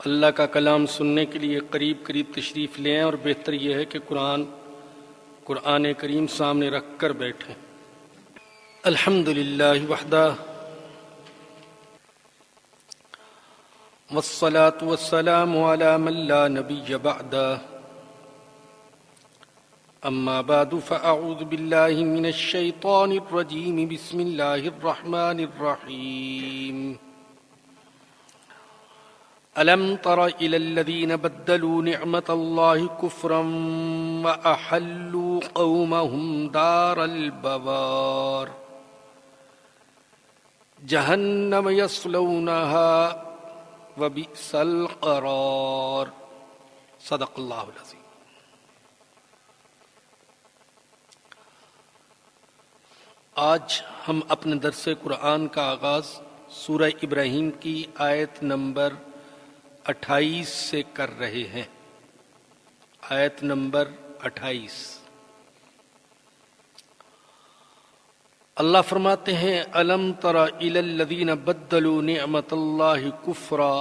اللہ کا کلام سننے کے لیے قریب قریب تشریف لیں اور بہتر یہ ہے کہ قرآن کریم سامنے رکھ کر بیٹھیں۔ الحمد للہ وحدہ والصلاة والسلام على من لا نبی بعدہ اما بعد فاعوذ باللہ من الشیطان الرجیم بسم اللہ الرحمن الرحیم ألم تر إلى الذين بدلوا نعمة الله كفرا وأحلوا قومهم دار البوار جهنم يصلونها وبئس القرار صدق اللہ العظیم۔ آج ہم اپنے درس قرآن کا آغاز سورہ ابراہیم کی آیت نمبر 28 سے کر رہے ہیں۔ آیت نمبر 28۔ اللہ فرماتے ہیں الم تر الی الذین بدلوا نعمت اللہ کفرا،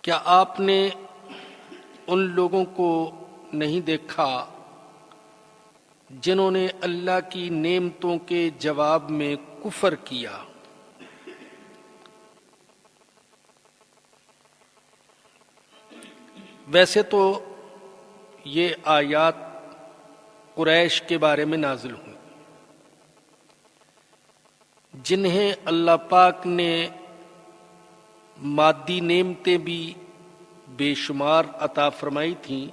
کیا آپ نے ان لوگوں کو نہیں دیکھا جنہوں نے اللہ کی نعمتوں کے جواب میں کفر کیا؟ ویسے تو یہ آیات قریش کے بارے میں نازل ہوئی، جنہیں اللہ پاک نے مادی نعمتیں بھی بے شمار عطا فرمائی تھیں،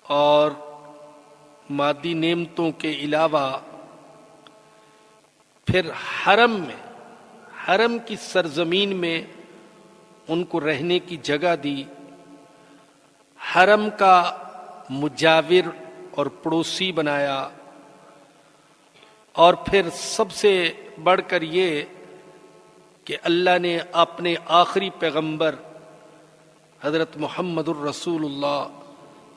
اور مادی نعمتوں کے علاوہ پھر حرم کی سرزمین میں ان کو رہنے کی جگہ دی، حرم کا مجاور اور پڑوسی بنایا، اور پھر سب سے بڑھ کر یہ کہ اللہ نے اپنے آخری پیغمبر حضرت محمد الرسول اللہ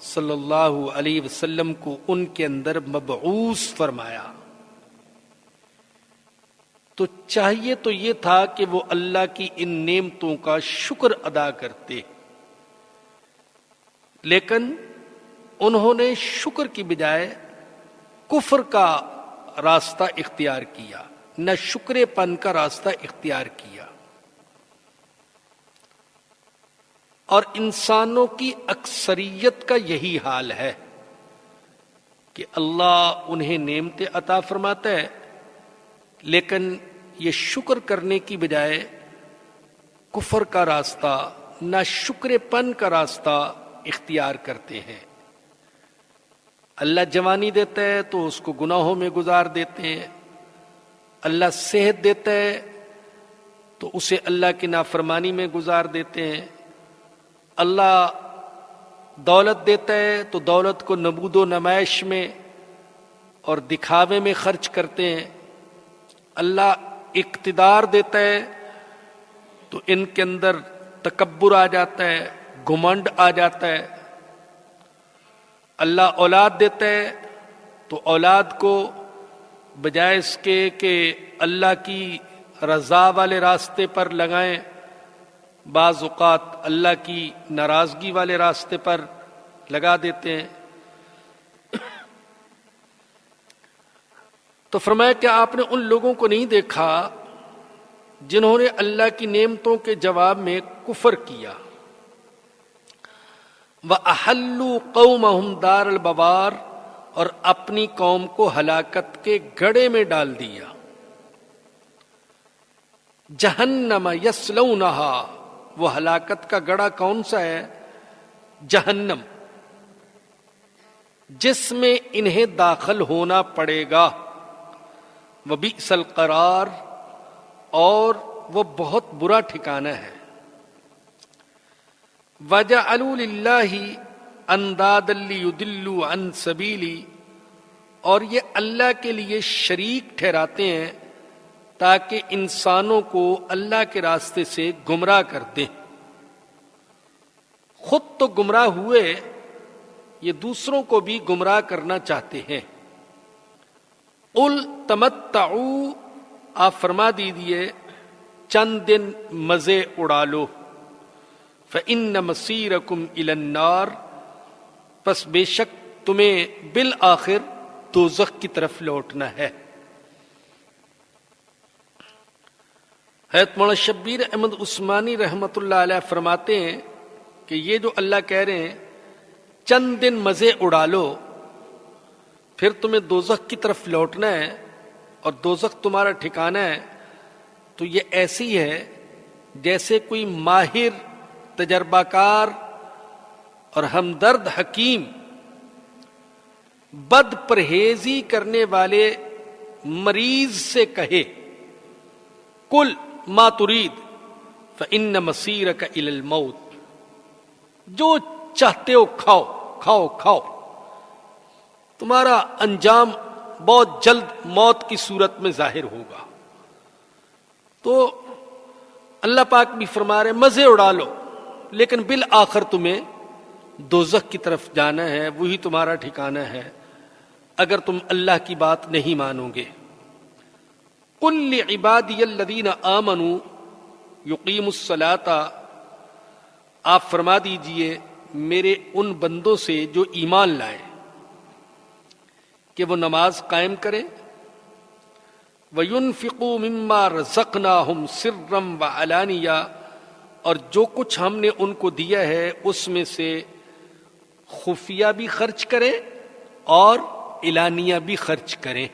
صلی اللہ علیہ وسلم کو ان کے اندر مبعوث فرمایا۔ تو چاہیے تو یہ تھا کہ وہ اللہ کی ان نعمتوں کا شکر ادا کرتے، لیکن انہوں نے شکر کی بجائے کفر کا راستہ اختیار کیا، نہ شکر پن کا راستہ اختیار کیا۔ اور انسانوں کی اکثریت کا یہی حال ہے کہ اللہ انہیں نعمتیں عطا فرماتا ہے، لیکن یہ شکر کرنے کی بجائے کفر کا راستہ، نہ شکر پن کا راستہ اختیار کرتے ہیں۔ اللہ جوانی دیتا ہے تو اس کو گناہوں میں گزار دیتے ہیں، اللہ صحت دیتا ہے تو اسے اللہ کی نافرمانی میں گزار دیتے ہیں، اللہ دولت دیتا ہے تو دولت کو نبود و نمائش میں اور دکھاوے میں خرچ کرتے ہیں، اللہ اقتدار دیتا ہے تو ان کے اندر تکبر آ جاتا ہے، گھمنڈ آ جاتا ہے، اللہ اولاد دیتا ہے تو اولاد کو بجائے اس کے کہ اللہ کی رضا والے راستے پر لگائیں، بعض اوقات اللہ کی ناراضگی والے راستے پر لگا دیتے ہیں۔ تو فرمایا کہ آپ نے ان لوگوں کو نہیں دیکھا جنہوں نے اللہ کی نعمتوں کے جواب میں کفر کیا۔ وَأَحَلُّوا قَوْمَهُمْ دَارَ الْبَوَارِ، اور اپنی قوم کو ہلاکت کے گڑھے میں ڈال دیا۔ جہنم یصلونہا، وہ ہلاکت کا گڑھا کون سا ہے؟ جہنم، جس میں انہیں داخل ہونا پڑے گا۔ وبئس القرار، اور وہ بہت برا ٹھکانہ ہے۔ وَجَعَلُوا لِلَّهِ أَنْدَادًا لِيُضِلُّوا عَنْ سَبِيلِهِ، اور یہ اللہ کے لیے شریک ٹھہراتے ہیں تاکہ انسانوں کو اللہ کے راستے سے گمراہ کر دیں۔ خود تو گمراہ ہوئے، یہ دوسروں کو بھی گمراہ کرنا چاہتے ہیں۔ قل تمتعوا، آپ فرما دیجئے چند دن مزے اڑا لو، فإن مصیرکم الی النار، پس بے شک تمہیں بالآخر دوزخ کی طرف لوٹنا ہے۔ حضرت مولانا شبیر احمد عثمانی رحمۃ اللہ علیہ فرماتے ہیں کہ یہ جو اللہ کہہ رہے ہیں چند دن مزے اڑا لو پھر تمہیں دوزخ کی طرف لوٹنا ہے اور دوزخ تمہارا ٹھکانہ ہے، تو یہ ایسی ہے جیسے کوئی ماہر، تجربہ کار اور ہمدرد حکیم بد پرہیزی کرنے والے مریض سے کہے کل ما ترید فإن مصیرک الی الموت، جو چاہتے ہو کھاؤ کھاؤ کھاؤ، تمہارا انجام بہت جلد موت کی صورت میں ظاہر ہوگا۔ تو اللہ پاک بھی فرما رہے مزے اڑا لو لیکن بالآخر تمہیں دوزخ کی طرف جانا ہے، وہی تمہارا ٹھکانہ ہے اگر تم اللہ کی بات نہیں مانو گے۔ قل لعبادی الذین آمنوا یقیموا الصلاۃ، آپ فرما دیجئے میرے ان بندوں سے جو ایمان لائیں کہ وہ نماز قائم کریں، وَيُنْفِقُوا مِمَّا رَزَقْنَاهُمْ سِرًّا وَعَلَانِيَةً، اور جو کچھ ہم نے ان کو دیا ہے اس میں سے خفیہ بھی خرچ کریں اور اعلانیہ بھی خرچ کریں۔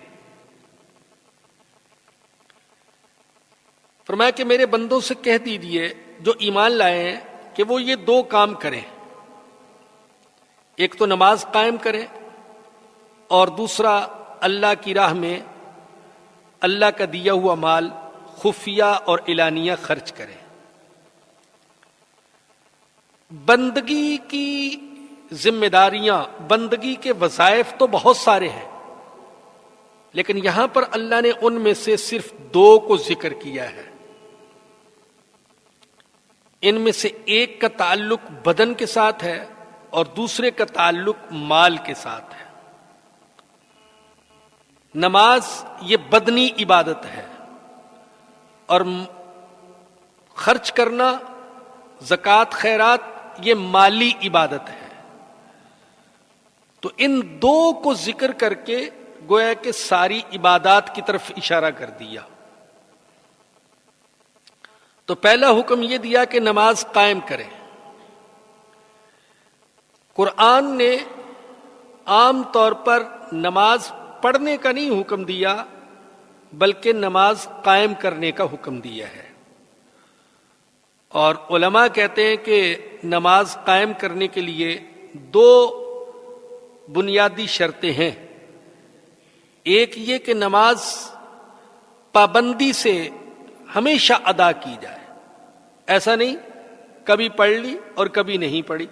فرمایا کہ میرے بندوں سے کہہ دیجئے جو ایمان لائے ہیں کہ وہ یہ دو کام کریں، ایک تو نماز قائم کریں اور دوسرا اللہ کی راہ میں اللہ کا دیا ہوا مال خفیہ اور اعلانیہ خرچ کریں۔ بندگی کی ذمہ داریاں، بندگی کے وظائف تو بہت سارے ہیں، لیکن یہاں پر اللہ نے ان میں سے صرف دو کو ذکر کیا ہے۔ ان میں سے ایک کا تعلق بدن کے ساتھ ہے اور دوسرے کا تعلق مال کے ساتھ ہے۔ نماز یہ بدنی عبادت ہے اور خرچ کرنا، زکوٰۃ، خیرات یہ مالی عبادت ہے۔ تو ان دو کو ذکر کر کے گویا کہ ساری عبادات کی طرف اشارہ کر دیا۔ تو پہلا حکم یہ دیا کہ نماز قائم کریں۔ قرآن نے عام طور پر نماز پڑھنے کا نہیں حکم دیا بلکہ نماز قائم کرنے کا حکم دیا ہے، اور علماء کہتے ہیں کہ نماز قائم کرنے کے لیے دو بنیادی شرطیں ہیں۔ ایک یہ کہ نماز پابندی سے ہمیشہ ادا کی جائے، ایسا نہیں کبھی پڑھ لی اور کبھی نہیں پڑھی،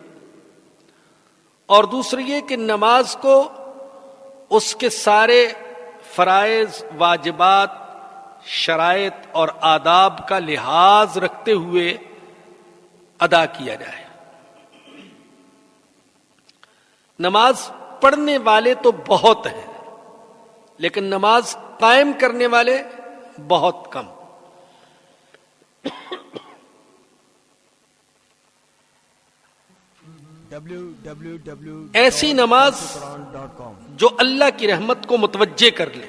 اور دوسری یہ کہ نماز کو اس کے سارے فرائض، واجبات، شرائط اور آداب کا لحاظ رکھتے ہوئے ادا کیا جائے۔ نماز پڑھنے والے تو بہت ہیں لیکن نماز قائم کرنے والے بہت کم۔ ایسی نماز جو اللہ کی رحمت کو متوجہ کر لے،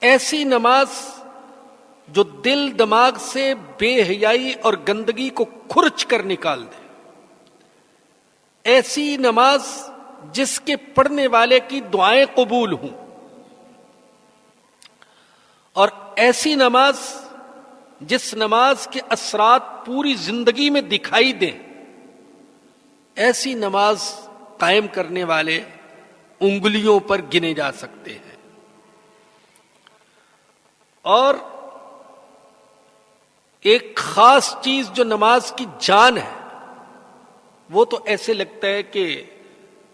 ایسی نماز جو دل دماغ سے بے حیائی اور گندگی کو کھرچ کر نکال دے، ایسی نماز جس کے پڑھنے والے کی دعائیں قبول ہوں، اور ایسی نماز جس نماز کے اثرات پوری زندگی میں دکھائی دیں، ایسی نماز قائم کرنے والے انگلیوں پر گنے جا سکتے ہیں۔ اور ایک خاص چیز جو نماز کی جان ہے وہ تو ایسے لگتا ہے کہ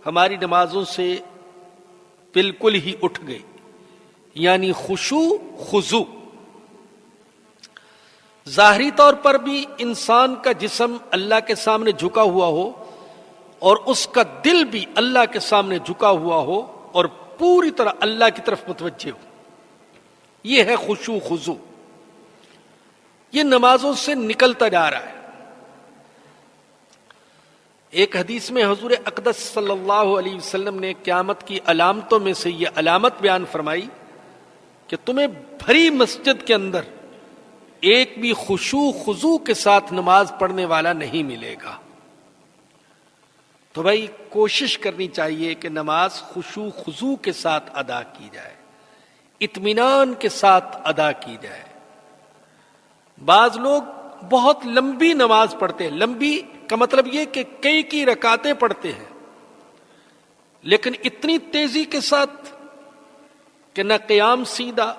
ہماری نمازوں سے بالکل ہی اٹھ گئی، یعنی خشوع خضوع۔ ظاہری طور پر بھی انسان کا جسم اللہ کے سامنے جھکا ہوا ہو اور اس کا دل بھی اللہ کے سامنے جھکا ہوا ہو اور پوری طرح اللہ کی طرف متوجہ ہو، یہ ہے خشوع خضوع۔ یہ نمازوں سے نکلتا جا رہا ہے۔ ایک حدیث میں حضور اقدس صلی اللہ علیہ وسلم نے قیامت کی علامتوں میں سے یہ علامت بیان فرمائی کہ تمہیں بھری مسجد کے اندر ایک بھی خشوع خضوع کے ساتھ نماز پڑھنے والا نہیں ملے گا۔ تو بھائی کوشش کرنی چاہیے کہ نماز خشوع خضوع کے ساتھ ادا کی جائے، اطمینان کے ساتھ ادا کی جائے۔ بعض لوگ بہت لمبی نماز پڑھتے ہیں، لمبی کا مطلب یہ کہ کئی کی رکعتیں پڑھتے ہیں، لیکن اتنی تیزی کے ساتھ کہ نہ قیام سیدھا،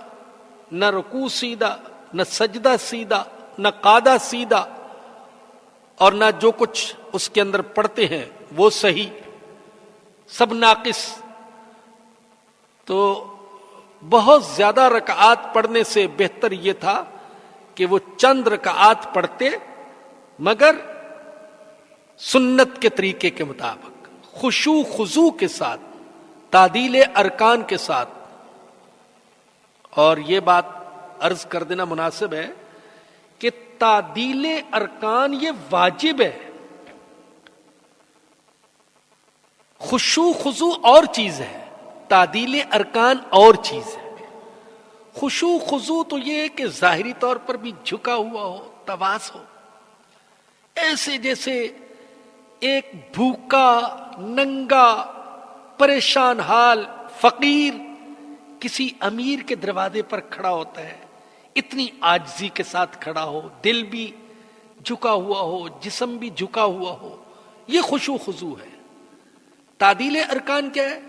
نہ رکوع سیدھا، نہ سجدہ سیدھا، نہ قعدہ سیدھا، اور نہ جو کچھ اس کے اندر پڑھتے ہیں وہ صحیح، سب ناقص۔ تو بہت زیادہ رکعات پڑھنے سے بہتر یہ تھا کہ وہ چند رکعات پڑھتے مگر سنت کے طریقے کے مطابق، خشوع خضوع کے ساتھ، تعدیل ارکان کے ساتھ۔ اور یہ بات عرض کر دینا مناسب ہے کہ تعدیل ارکان یہ واجب ہے، خشوع خضوع اور چیز ہے، تعدیل ارکان اور چیز ہے۔ خشوع خضوع تو یہ ہے کہ ظاہری طور پر بھی جھکا ہوا ہو، تواضع ہو، ایسے جیسے ایک بھوکا ننگا پریشان حال فقیر کسی امیر کے دروازے پر کھڑا ہوتا ہے، اتنی عاجزی کے ساتھ کھڑا ہو، دل بھی جھکا ہوا ہو، جسم بھی جھکا ہوا ہو، یہ خشوع خضوع ہے۔ تعدیل ارکان کیا ہے؟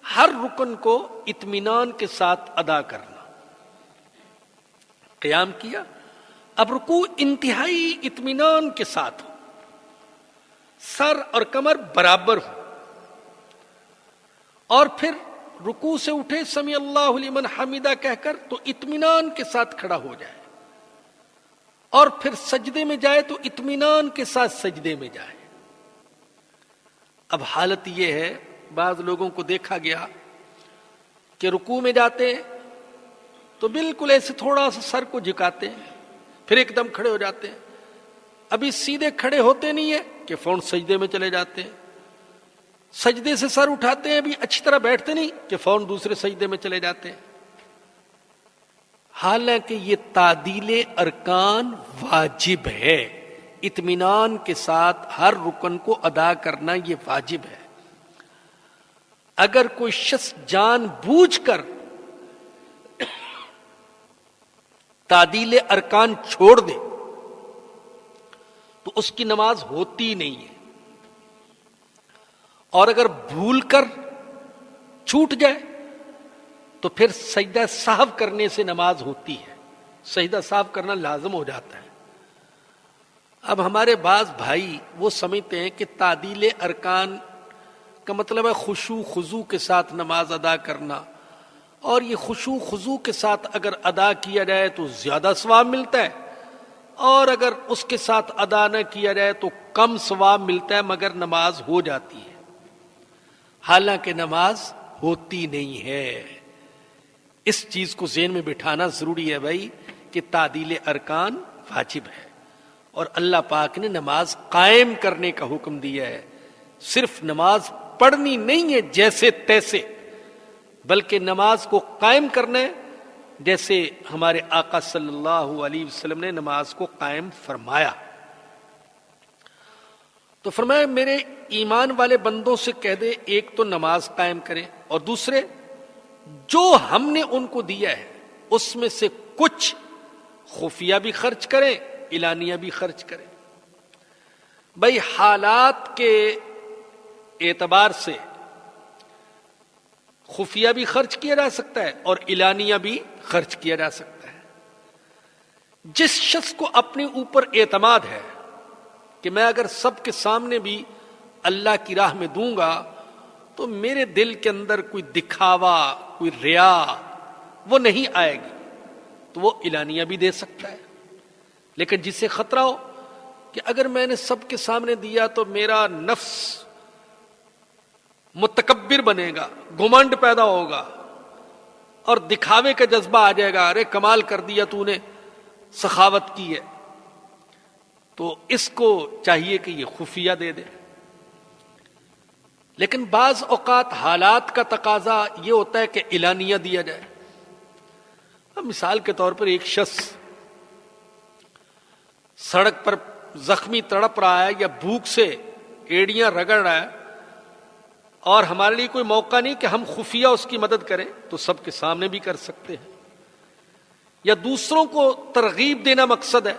ہر رکن کو اطمینان کے ساتھ ادا کرنا۔ قیام کیا، اب رکوع انتہائی اطمینان کے ساتھ ہو، سر اور کمر برابر ہو، اور پھر رکوع سے اٹھے سمیع اللہ لمن حمیدہ کہہ کر تو اطمینان کے ساتھ کھڑا ہو جائے، اور پھر سجدے میں جائے تو اطمینان کے ساتھ سجدے میں جائے۔ اب حالت یہ ہے، بعض لوگوں کو دیکھا گیا کہ رکوع میں جاتے ہیں تو بالکل ایسے تھوڑا سا سر کو جھکاتے ہیں، پھر ایک دم کھڑے ہو جاتے ہیں، ابھی سیدھے کھڑے ہوتے نہیں ہیں کہ فوراً سجدے میں چلے جاتے ہیں، سجدے سے سر اٹھاتے ہیں ابھی اچھی طرح بیٹھتے نہیں کہ فوراً دوسرے سجدے میں چلے جاتے ہیں۔ حالانکہ یہ تعدیل ارکان واجب ہے، اطمینان کے ساتھ ہر رکن کو ادا کرنا یہ واجب ہے۔ اگر کوئی شخص جان بوجھ کر تعدیل ارکان چھوڑ دے تو اس کی نماز ہوتی نہیں ہے، اور اگر بھول کر چھوٹ جائے تو پھر سجدہ سہو کرنے سے نماز ہوتی ہے، سجدہ سہو کرنا لازم ہو جاتا ہے۔ اب ہمارے بعض بھائی وہ سمجھتے ہیں کہ تعدیل ارکان کا مطلب ہے خشوع خضوع کے ساتھ نماز ادا کرنا، اور یہ خشوع خضوع کے ساتھ اگر ادا کیا جائے تو زیادہ ثواب ملتا ہے، اور اگر اس کے ساتھ ادا نہ کیا جائے تو کم ثواب ملتا ہے مگر نماز ہو جاتی ہے۔ حالانکہ نماز ہوتی نہیں ہے۔ اس چیز کو ذہن میں بٹھانا ضروری ہے بھائی کہ تعدیل ارکان واجب ہے، اور اللہ پاک نے نماز قائم کرنے کا حکم دیا ہے، صرف نماز پڑھنی نہیں ہے جیسے تیسے، بلکہ نماز کو قائم کرنا ہے جیسے ہمارے آقا صلی اللہ علیہ وسلم نے نماز کو قائم فرمایا۔ تو فرمایا میرے ایمان والے بندوں سے کہہ دے، ایک تو نماز قائم کریں، اور دوسرے جو ہم نے ان کو دیا ہے اس میں سے کچھ خفیہ بھی خرچ کریں، اعلانیہ بھی خرچ کریں۔ بھائی حالات کے اعتبار سے خفیہ بھی خرچ کیا جا سکتا ہے اور اعلانیہ بھی خرچ کیا جا سکتا ہے۔ جس شخص کو اپنے اوپر اعتماد ہے کہ میں اگر سب کے سامنے بھی اللہ کی راہ میں دوں گا تو میرے دل کے اندر کوئی دکھاوا، کوئی ریا وہ نہیں آئے گی، تو وہ اعلانیہ بھی دے سکتا ہے۔ لیکن جسے خطرہ ہو کہ اگر میں نے سب کے سامنے دیا تو میرا نفس متکبر بنے گا، گھمنڈ پیدا ہوگا اور دکھاوے کا جذبہ آ جائے گا، ارے کمال کر دیا تو نے، سخاوت کی ہے، تو اس کو چاہیے کہ یہ خفیہ دے دے. لیکن بعض اوقات حالات کا تقاضا یہ ہوتا ہے کہ اعلانیہ دیا جائے. اب مثال کے طور پر ایک شخص سڑک پر زخمی تڑپ رہا ہے یا بھوک سے ایڑیاں رگڑ رہا ہے، اور ہمارے لیے کوئی موقع نہیں کہ ہم خفیہ اس کی مدد کریں، تو سب کے سامنے بھی کر سکتے ہیں. یا دوسروں کو ترغیب دینا مقصد ہے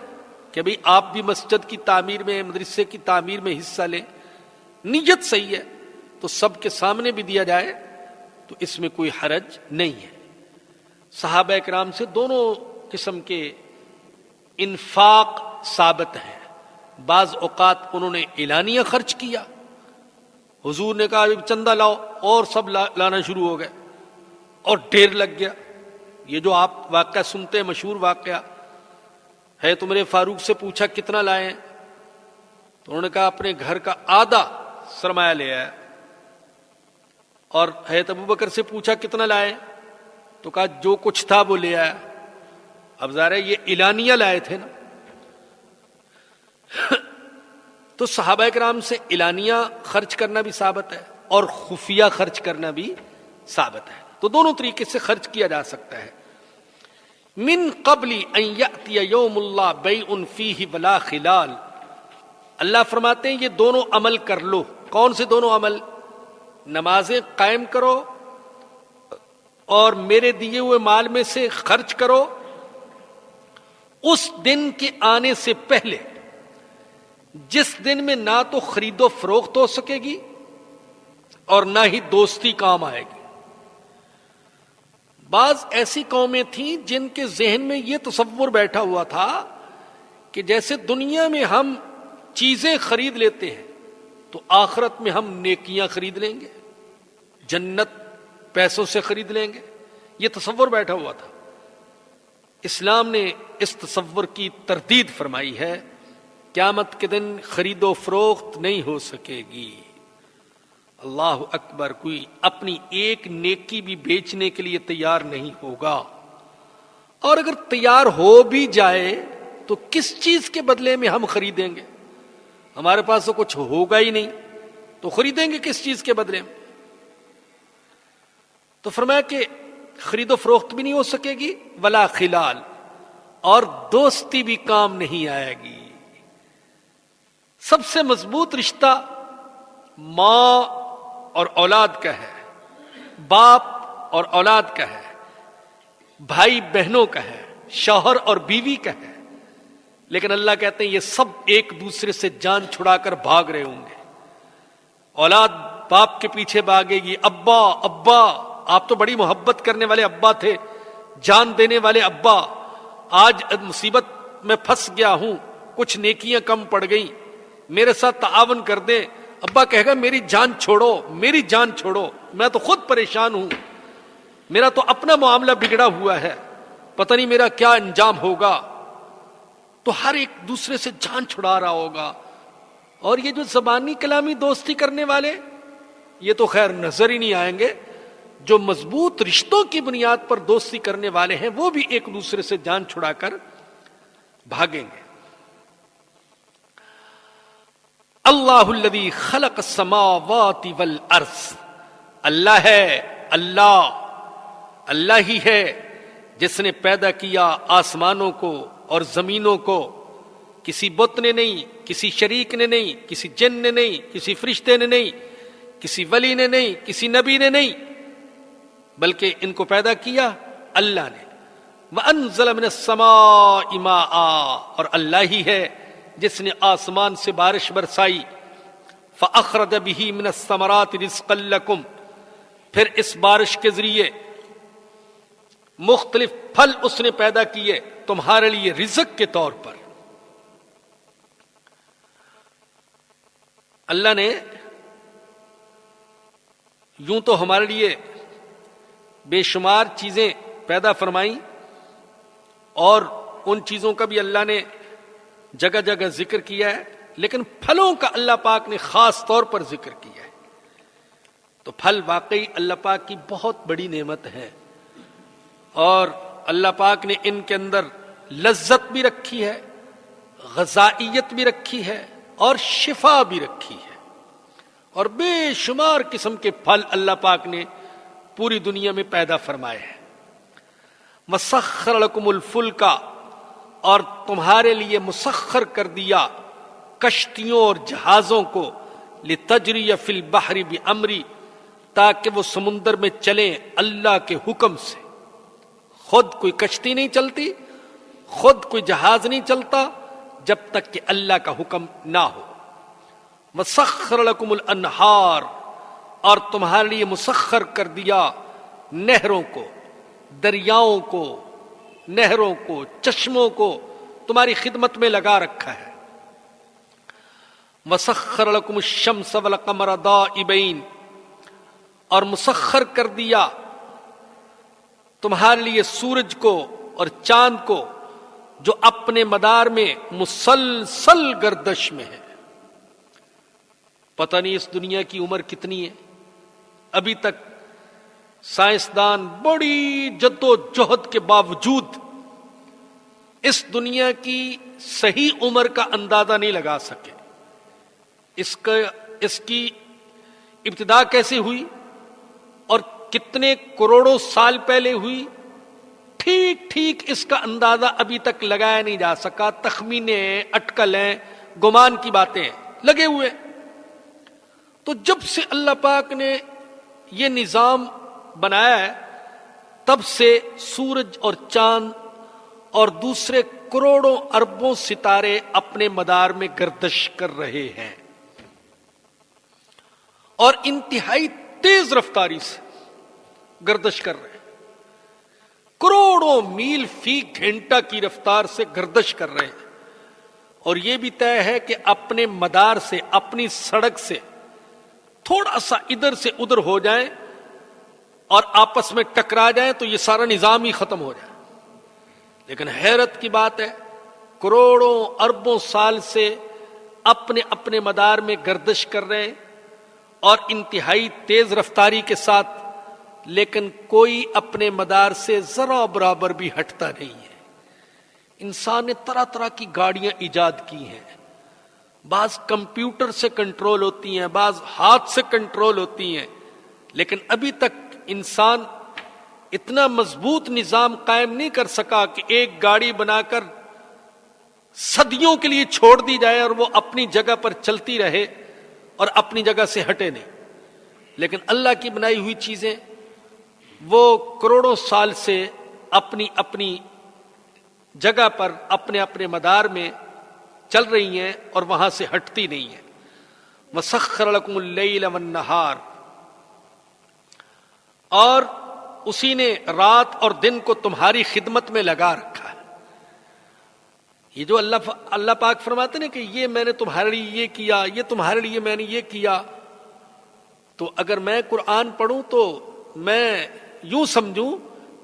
کہ بھئی آپ بھی مسجد کی تعمیر میں، مدرسے کی تعمیر میں حصہ لیں، نیت صحیح ہے تو سب کے سامنے بھی دیا جائے تو اس میں کوئی حرج نہیں ہے. صحابہ اکرام سے دونوں قسم کے انفاق ثابت ہیں. بعض اوقات انہوں نے اعلانیہ خرچ کیا، حضور نے کہا چندہ لاؤ، اور سب لانا شروع ہو گئے اور ڈھیر لگ گیا. یہ جو آپ واقعہ سنتے ہیں، مشہور واقعہ ہے، عمر فاروق سے پوچھا کتنا لائے ہیں، تو انہوں نے کہا اپنے گھر کا آدھا سرمایہ لے آیا. اور حضرت ابوبکر سے پوچھا کتنا لائے، تو کہا جو کچھ تھا وہ لے آیا. اب ظاہر ہے یہ اعلانیہ لائے تھے نا. تو صحابہ کرام سے اعلانیہ خرچ کرنا بھی ثابت ہے اور خفیہ خرچ کرنا بھی ثابت ہے، تو دونوں طریقے سے خرچ کیا جا سکتا ہے. من قبل ان یأتی یوم اللہ بیع فیہ ولا خلال، اللہ فرماتے ہیں یہ دونوں عمل کر لو. کون سے دونوں عمل؟ نمازیں قائم کرو اور میرے دیے ہوئے مال میں سے خرچ کرو اس دن کے آنے سے پہلے جس دن میں نہ تو خرید و فروخت ہو سکے گی اور نہ ہی دوستی کام آئے گی. بعض ایسی قومیں تھیں جن کے ذہن میں یہ تصور بیٹھا ہوا تھا کہ جیسے دنیا میں ہم چیزیں خرید لیتے ہیں تو آخرت میں ہم نیکیاں خرید لیں گے، جنت پیسوں سے خرید لیں گے. یہ تصور بیٹھا ہوا تھا. اسلام نے اس تصور کی تردید فرمائی ہے. قیامت کے دن خرید و فروخت نہیں ہو سکے گی. اللہ اکبر. کوئی اپنی ایک نیکی بھی بیچنے کے لیے تیار نہیں ہوگا، اور اگر تیار ہو بھی جائے تو کس چیز کے بدلے میں ہم خریدیں گے؟ ہمارے پاس تو کچھ ہوگا ہی نہیں، تو خریدیں گے کس چیز کے بدلے میں؟ تو فرمایا کہ خرید و فروخت بھی نہیں ہو سکے گی، ولا خلال، اور دوستی بھی کام نہیں آئے گی. سب سے مضبوط رشتہ ماں اور اولاد کا ہے، باپ اور اولاد کا ہے، بھائی بہنوں کا ہے، شوہر اور بیوی کا ہے. لیکن اللہ کہتے ہیں یہ سب ایک دوسرے سے جان چھڑا کر بھاگ رہے ہوں گے. اولاد باپ کے پیچھے بھاگے گی، ابا ابا، آپ تو بڑی محبت کرنے والے ابا تھے، جان دینے والے ابا، آج مصیبت میں پھنس گیا ہوں، کچھ نیکیاں کم پڑ گئی، میرے ساتھ تعاون کر دیں. ابا کہے گا میری جان چھوڑو، میری جان چھوڑو، میں تو خود پریشان ہوں، میرا تو اپنا معاملہ بگڑا ہوا ہے، پتہ نہیں میرا کیا انجام ہوگا. تو ہر ایک دوسرے سے جان چھڑا رہا ہوگا. اور یہ جو زبانی کلامی دوستی کرنے والے، یہ تو خیر نظر ہی نہیں آئیں گے. جو مضبوط رشتوں کی بنیاد پر دوستی کرنے والے ہیں وہ بھی ایک دوسرے سے جان چھڑا کر بھاگیں گے. اللہ الذی خلق السماوات والارض، اللہ ہے، اللہ ہی ہے جس نے پیدا کیا آسمانوں کو اور زمینوں کو. کسی بت نے نہیں، کسی شریک نے نہیں، کسی جن نے نہیں، کسی فرشتے نے نہیں، کسی ولی نے نہیں، کسی نبی نے نہیں، بلکہ ان کو پیدا کیا اللہ نے. وَأَنزَلَ مِنَ السَّمَاءِ مَاءً، اور اللہ ہی ہے جس نے آسمان سے بارش برسائی. فَأَخْرَجَ بِهِ مِنَ الثَّمَرَاتِ رِزْقًا لَكُمْ، پھر اس بارش کے ذریعے مختلف پھل اس نے پیدا کیے تمہارے لیے رزق کے طور پر. اللہ نے یوں تو ہمارے لیے بے شمار چیزیں پیدا فرمائیں، اور ان چیزوں کا بھی اللہ نے جگہ جگہ ذکر کیا ہے، لیکن پھلوں کا اللہ پاک نے خاص طور پر ذکر کیا ہے. تو پھل واقعی اللہ پاک کی بہت بڑی نعمت ہے، اور اللہ پاک نے ان کے اندر لذت بھی رکھی ہے، غذائیت بھی رکھی ہے، اور شفا بھی رکھی ہے، اور بے شمار قسم کے پھل اللہ پاک نے پوری دنیا میں پیدا فرمائے ہیں۔ وَسَخَّرَ لَكُمُ الْفُلْكَ، اور تمہارے لیے مسخر کر دیا کشتیوں اور جہازوں کو، لِتَجْرِيَ فِي الْبَحْرِ بِأَمْرِي، تاکہ وہ سمندر میں چلیں اللہ کے حکم سے۔ خود کوئی کشتی نہیں چلتی، خود کوئی جہاز نہیں چلتا جب تک کہ اللہ کا حکم نہ ہو۔ وَسَخَّرَ لَكُمُ الْأَنْهَارَ، اور تمہارے لیے مسخر کر دیا نہروں کو، دریاؤں کو، نہروں کو، چشموں کو تمہاری خدمت میں لگا رکھا ہے۔ وَسَخَّرَ لَكُمُ الشَّمْسَ وَالْقَمَرَ دَائِبَيْنِ، اور مسخر کر دیا تمہارے لیے سورج کو اور چاند کو جو اپنے مدار میں مسلسل گردش میں ہے۔ پتہ نہیں اس دنیا کی عمر کتنی ہے، ابھی تک سائنسدان بڑی جد و جہد کے باوجود اس دنیا کی صحیح عمر کا اندازہ نہیں لگا سکے۔ اس کی ابتدا کیسے ہوئی اور کتنے کروڑوں سال پہلے ہوئی، ٹھیک اس کا اندازہ ابھی تک لگایا نہیں جا سکا۔ تخمینے، اٹکلیں، گمان کی باتیں لگے ہوئے۔ تو جب سے اللہ پاک نے یہ نظام بنایا ہے، تب سے سورج اور چاند اور دوسرے کروڑوں اربوں ستارے اپنے مدار میں گردش کر رہے ہیں، اور انتہائی تیز رفتاری سے گردش کر رہے ہیں۔ کروڑوں میل فی گھنٹہ کی رفتار سے گردش کر رہے ہیں، اور یہ بھی طے ہے کہ اپنے مدار سے، اپنی سڑک سے تھوڑا سا ادھر سے ادھر ہو جائیں اور آپس میں ٹکرا جائیں تو یہ سارا نظام ہی ختم ہو جائے۔ لیکن حیرت کی بات ہے، کروڑوں اربوں سال سے اپنے اپنے مدار میں گردش کر رہے ہیں اور انتہائی تیز رفتاری کے ساتھ، لیکن کوئی اپنے مدار سے ذرا برابر بھی ہٹتا نہیں ہے۔ انسان نے طرح طرح کی گاڑیاں ایجاد کی ہیں، بعض کمپیوٹر سے کنٹرول ہوتی ہیں، بعض ہاتھ سے کنٹرول ہوتی ہیں، لیکن ابھی تک انسان اتنا مضبوط نظام قائم نہیں کر سکا کہ ایک گاڑی بنا کر صدیوں کے لیے چھوڑ دی جائے اور وہ اپنی جگہ پر چلتی رہے اور اپنی جگہ سے ہٹے نہیں۔ لیکن اللہ کی بنائی ہوئی چیزیں وہ کروڑوں سال سے اپنی اپنی جگہ پر، اپنے اپنے مدار میں چل رہی ہیں اور وہاں سے ہٹتی نہیں ہیں۔ وَسَخَّرَ لَكُمُ اللَّيْلَ وَالنَّهَارَ، اور اسی نے رات اور دن کو تمہاری خدمت میں لگا رکھا ہے۔ یہ جو اللہ پاک فرماتے ہیں کہ یہ میں نے تمہارے لیے یہ کیا، یہ تمہارے لیے میں نے یہ کیا، تو اگر میں قرآن پڑھوں تو میں یوں سمجھوں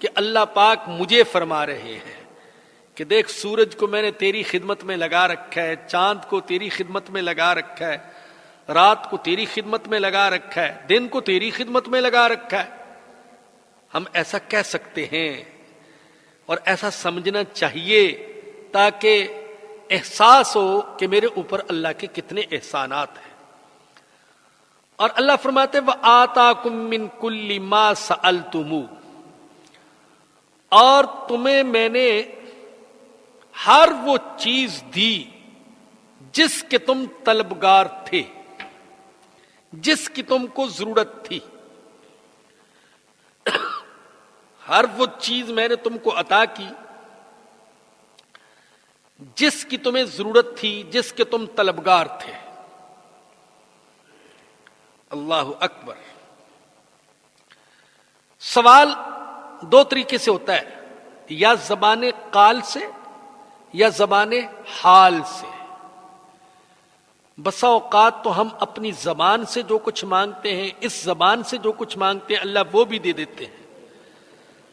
کہ اللہ پاک مجھے فرما رہے ہیں کہ دیکھ، سورج کو میں نے تیری خدمت میں لگا رکھا ہے، چاند کو تیری خدمت میں لگا رکھا ہے، رات کو تیری خدمت میں لگا رکھا ہے، دن کو تیری خدمت میں لگا رکھا ہے۔ ہم ایسا کہہ سکتے ہیں اور ایسا سمجھنا چاہیے تاکہ احساس ہو کہ میرے اوپر اللہ کے کتنے احسانات ہیں۔ اور اللہ فرماتے وَآتَاكُم مِّن كُلِّ مَا سَأَلْتُمُوهُ، اور تمہیں میں نے ہر وہ چیز دی جس کے تم طلبگار تھے، جس کی تم کو ضرورت تھی۔ ہر وہ چیز میں نے تم کو عطا کی جس کی تمہیں ضرورت تھی، جس کے تم طلبگار تھے۔ اللہ اکبر۔ سوال دو طریقے سے ہوتا ہے، یا زبان قال سے یا زبان حال سے۔ بسا اوقات تو ہم اپنی زبان سے جو کچھ مانگتے ہیں، اس زبان سے جو کچھ مانگتے ہیں، اللہ وہ بھی دے دیتے ہیں،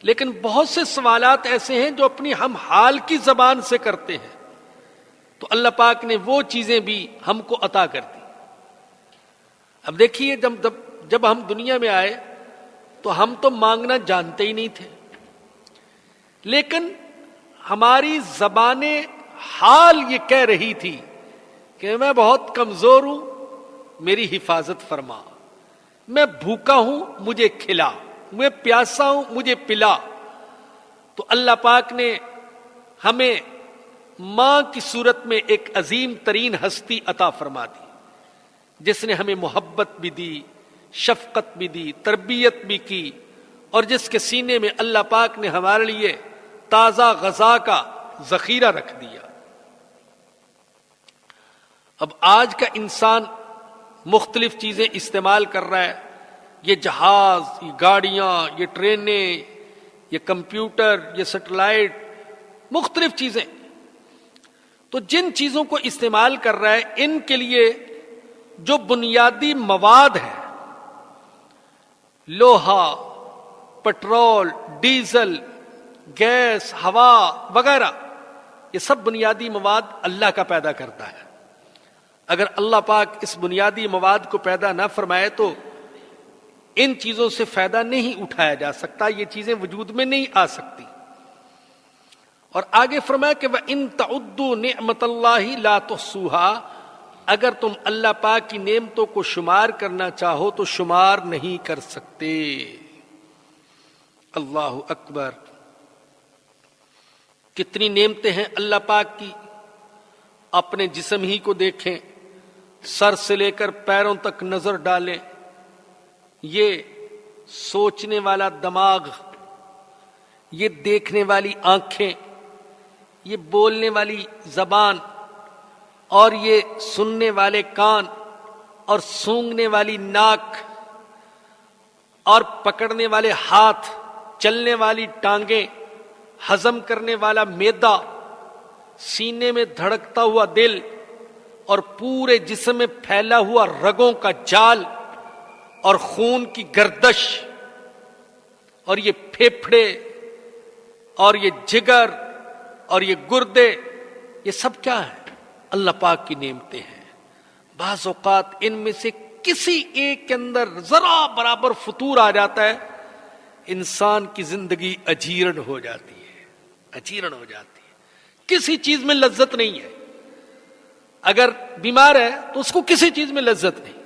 لیکن بہت سے سوالات ایسے ہیں جو اپنی ہم حال کی زبان سے کرتے ہیں، تو اللہ پاک نے وہ چیزیں بھی ہم کو عطا کر دی۔ اب دیکھیے، جب ہم دنیا میں آئے تو ہم تو مانگنا جانتے ہی نہیں تھے، لیکن ہماری زبان حال یہ کہہ رہی تھی کہ میں بہت کمزور ہوں، میری حفاظت فرما، میں بھوکا ہوں مجھے کھلا، میں پیاسا ہوں مجھے پلا. تو اللہ پاک نے ہمیں ماں کی صورت میں ایک عظیم ترین ہستی عطا فرما دی، جس نے ہمیں محبت بھی دی، شفقت بھی دی، تربیت بھی کی، اور جس کے سینے میں اللہ پاک نے ہمارے لیے تازہ غذا کا ذخیرہ رکھ دیا. اب آج کا انسان مختلف چیزیں استعمال کر رہا ہے، یہ جہاز، یہ گاڑیاں، یہ ٹرینیں، یہ کمپیوٹر، یہ سیٹلائٹ، مختلف چیزیں. تو جن چیزوں کو استعمال کر رہا ہے ان کے لیے جو بنیادی مواد ہے، لوہا، پٹرول، ڈیزل، گیس، ہوا وغیرہ، یہ سب بنیادی مواد اللہ کا پیدا کرتا ہے. اگر اللہ پاک اس بنیادی مواد کو پیدا نہ فرمائے تو ان چیزوں سے فائدہ نہیں اٹھایا جا سکتا، یہ چیزیں وجود میں نہیں آ سکتی. اور آگے فرمایا کہ وَإِن تَعُدُّوا نِعْمَةَ اللَّهِ لَا تُحْصُوهَا، اگر تم اللہ پاک کی نعمتوں کو شمار کرنا چاہو تو شمار نہیں کر سکتے. اللہ اکبر. کتنی نعمتیں ہیں اللہ پاک کی. اپنے جسم ہی کو دیکھیں، سر سے لے کر پیروں تک نظر ڈالیں، یہ سوچنے والا دماغ، یہ دیکھنے والی آنکھیں، یہ بولنے والی زبان، اور یہ سننے والے کان، اور سونگھنے والی ناک، اور پکڑنے والے ہاتھ، چلنے والی ٹانگیں، ہضم کرنے والا معدہ، سینے میں دھڑکتا ہوا دل، اور پورے جسم میں پھیلا ہوا رگوں کا جال، اور خون کی گردش، اور یہ پھیپھڑے، اور یہ جگر، اور یہ گردے، یہ سب کیا ہے؟ اللہ پاک کی نعمتیں ہیں. بعض اوقات ان میں سے کسی ایک کے اندر ذرا برابر فطور آ جاتا ہے، انسان کی زندگی اجیرن ہو جاتی ہے، اجیرن ہو جاتی ہے. کسی چیز میں لذت نہیں ہے. اگر بیمار ہے تو اس کو کسی چیز میں لذت نہیں.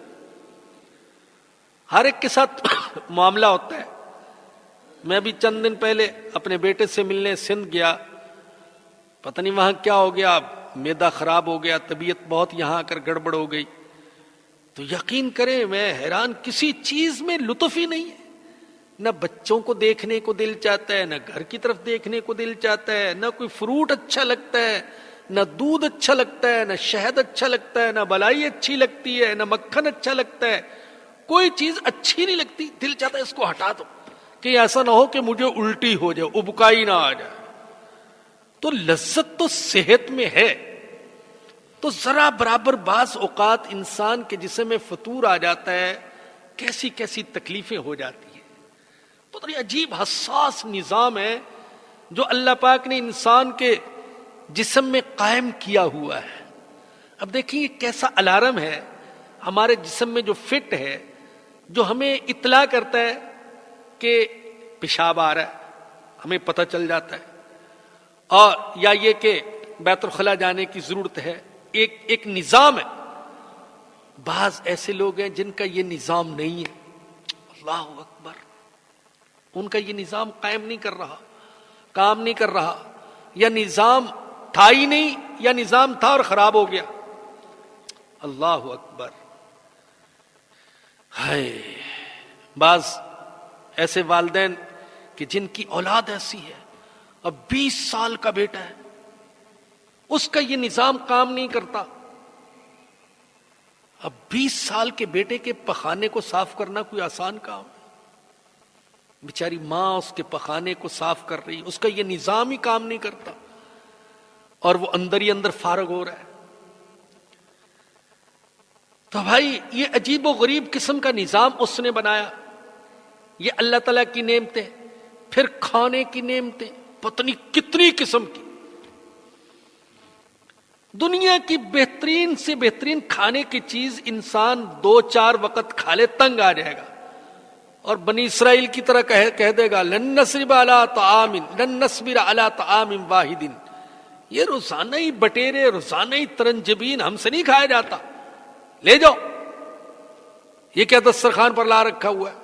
ہر ایک کے ساتھ معاملہ ہوتا ہے. میں بھی چند دن پہلے اپنے بیٹے سے ملنے سندھ گیا، پتہ نہیں وہاں کیا ہو گیا، معدہ خراب ہو گیا، طبیعت بہت یہاں آ کر گڑبڑ ہو گئی. تو یقین کریں میں حیران، کسی چیز میں لطف ہی نہیں ہے. نہ بچوں کو دیکھنے کو دل چاہتا ہے، نہ گھر کی طرف دیکھنے کو دل چاہتا ہے، نہ کوئی فروٹ اچھا لگتا ہے، نہ دودھ اچھا لگتا ہے، نہ شہد اچھا لگتا ہے، نہ بلائی اچھی لگتی ہے، نہ مکھن اچھا لگتا ہے. کوئی چیز اچھی نہیں لگتی. دل چاہتا ہے اس کو ہٹا دو کہ ایسا نہ ہو کہ مجھے الٹی ہو جائے، ابکائی نہ آ جائے. تو لذت تو صحت میں ہے. تو ذرا برابر بعض اوقات انسان کے جسم میں فطور آ جاتا ہے، کیسی کیسی تکلیفیں ہو جاتی ہیں. پتہ نہیں عجیب حساس نظام ہے جو اللہ پاک نے انسان کے جسم میں قائم کیا ہوا ہے. اب دیکھیں یہ کیسا الارم ہے ہمارے جسم میں جو فٹ ہے، جو ہمیں اطلاع کرتا ہے کہ پیشاب آ رہا ہے، ہمیں پتہ چل جاتا ہے. اور یا یہ کہ بیت الخلاء جانے کی ضرورت ہے. ایک نظام ہے. بعض ایسے لوگ ہیں جن کا یہ نظام نہیں ہے. اللہ اکبر. ان کا یہ نظام قائم نہیں کر رہا، کام نہیں کر رہا، یا نظام تھا ہی نہیں، یا نظام تھا اور خراب ہو گیا. اللہ اکبر. ہائے. بعض ایسے والدین کہ جن کی اولاد ایسی ہے، اب 20 سال کا بیٹا ہے، اس کا یہ نظام کام نہیں کرتا. اب 20 سال کے بیٹے کے پخانے کو صاف کرنا کوئی آسان کام ہے؟ بیچاری ماں اس کے پخانے کو صاف کر رہی، اس کا یہ نظام ہی کام نہیں کرتا، اور وہ اندر ہی اندر فارغ ہو رہا ہے. تو بھائی یہ عجیب و غریب قسم کا نظام اس نے بنایا. یہ اللہ تعالیٰ کی نعمتیں. پھر کھانے کی نعمتیں پتہ نہیں کتنی قسم کی. دنیا کی بہترین سے بہترین کھانے کی چیز انسان 2-4 وقت کھا لے تنگ آ جائے گا، اور بنی اسرائیل کی طرح کہہ دے گا لن نصبر علی طعام واحد، یہ روزانہ ہی بٹیرے، روزانہ ہی ترنجبین ہم سے نہیں کھایا جاتا، لے جاؤ، یہ کیا دسترخوان پر لا رکھا ہوا ہے؟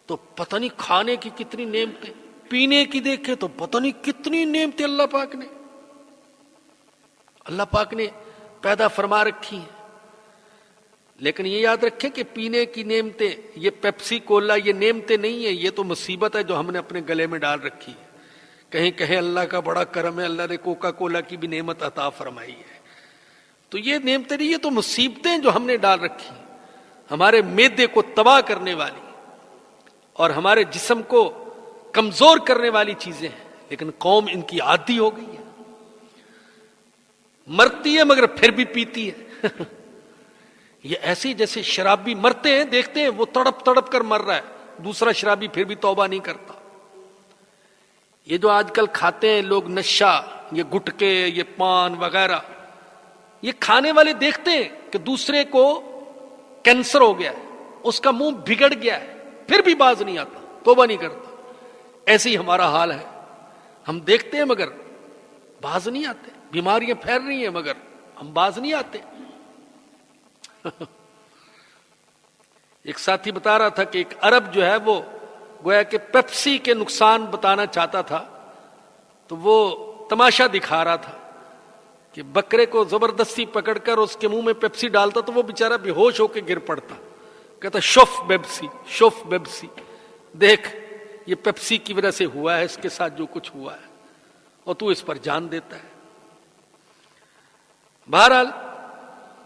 تو پتہ نہیں کھانے کی کتنی نعمتیں، پینے کی دیکھے تو پتہ نہیں کتنی نعمتیں اللہ پاک نے پیدا فرما رکھی ہیں۔ لیکن یہ یاد رکھیں کہ پینے کی نعمتیں، یہ پیپسی کولا، یہ نعمتیں نہیں ہیں، یہ تو مصیبت ہے جو ہم نے اپنے گلے میں ڈال رکھی ہے۔ کہیں کہیں اللہ کا بڑا کرم ہے، اللہ نے کوکا کولا کی بھی نعمت عطا فرمائی ہے، تو یہ نعمتیں نہیں، یہ تو مصیبتیں جو ہم نے ڈال رکھی ہیں، ہمارے معدے کو تباہ کرنے والی اور ہمارے جسم کو کمزور کرنے والی چیزیں ہیں، لیکن قوم ان کی عادی ہو گئی ہے، مرتی ہے مگر پھر بھی پیتی ہے۔ یہ ایسی جیسے شرابی مرتے ہیں، دیکھتے ہیں وہ تڑپ تڑپ کر مر رہا ہے، دوسرا شرابی پھر بھی توبہ نہیں کرتا۔ یہ جو آج کل کھاتے ہیں لوگ نشہ، یہ گٹکے، یہ پان وغیرہ، یہ کھانے والے دیکھتے ہیں کہ دوسرے کو کینسر ہو گیا ہے، اس کا منہ بگڑ گیا ہے، پھر بھی باز نہیں آتا، توبہ نہیں کرتا۔ ایسے ہی ہمارا حال ہے، ہم دیکھتے ہیں مگر باز نہیں آتے، بیماریاں پھیل رہی ہیں مگر ہم باز نہیں آتے۔ ایک ساتھی بتا رہا تھا کہ ایک عرب جو ہے وہ گویا کہ پیپسی کے نقصان بتانا چاہتا تھا، تو وہ تماشا دکھا رہا تھا کہ بکرے کو زبردستی پکڑ کر اس کے منہ میں پیپسی ڈالتا تو وہ بیچارہ بے ہوش ہو کے گر پڑتا، کہتا شوف بیپسی، دیکھ یہ پیپسی کی وجہ سے ہوا ہے، اس کے ساتھ جو کچھ ہوا ہے، اور تو اس پر جان دیتا ہے۔ بہرحال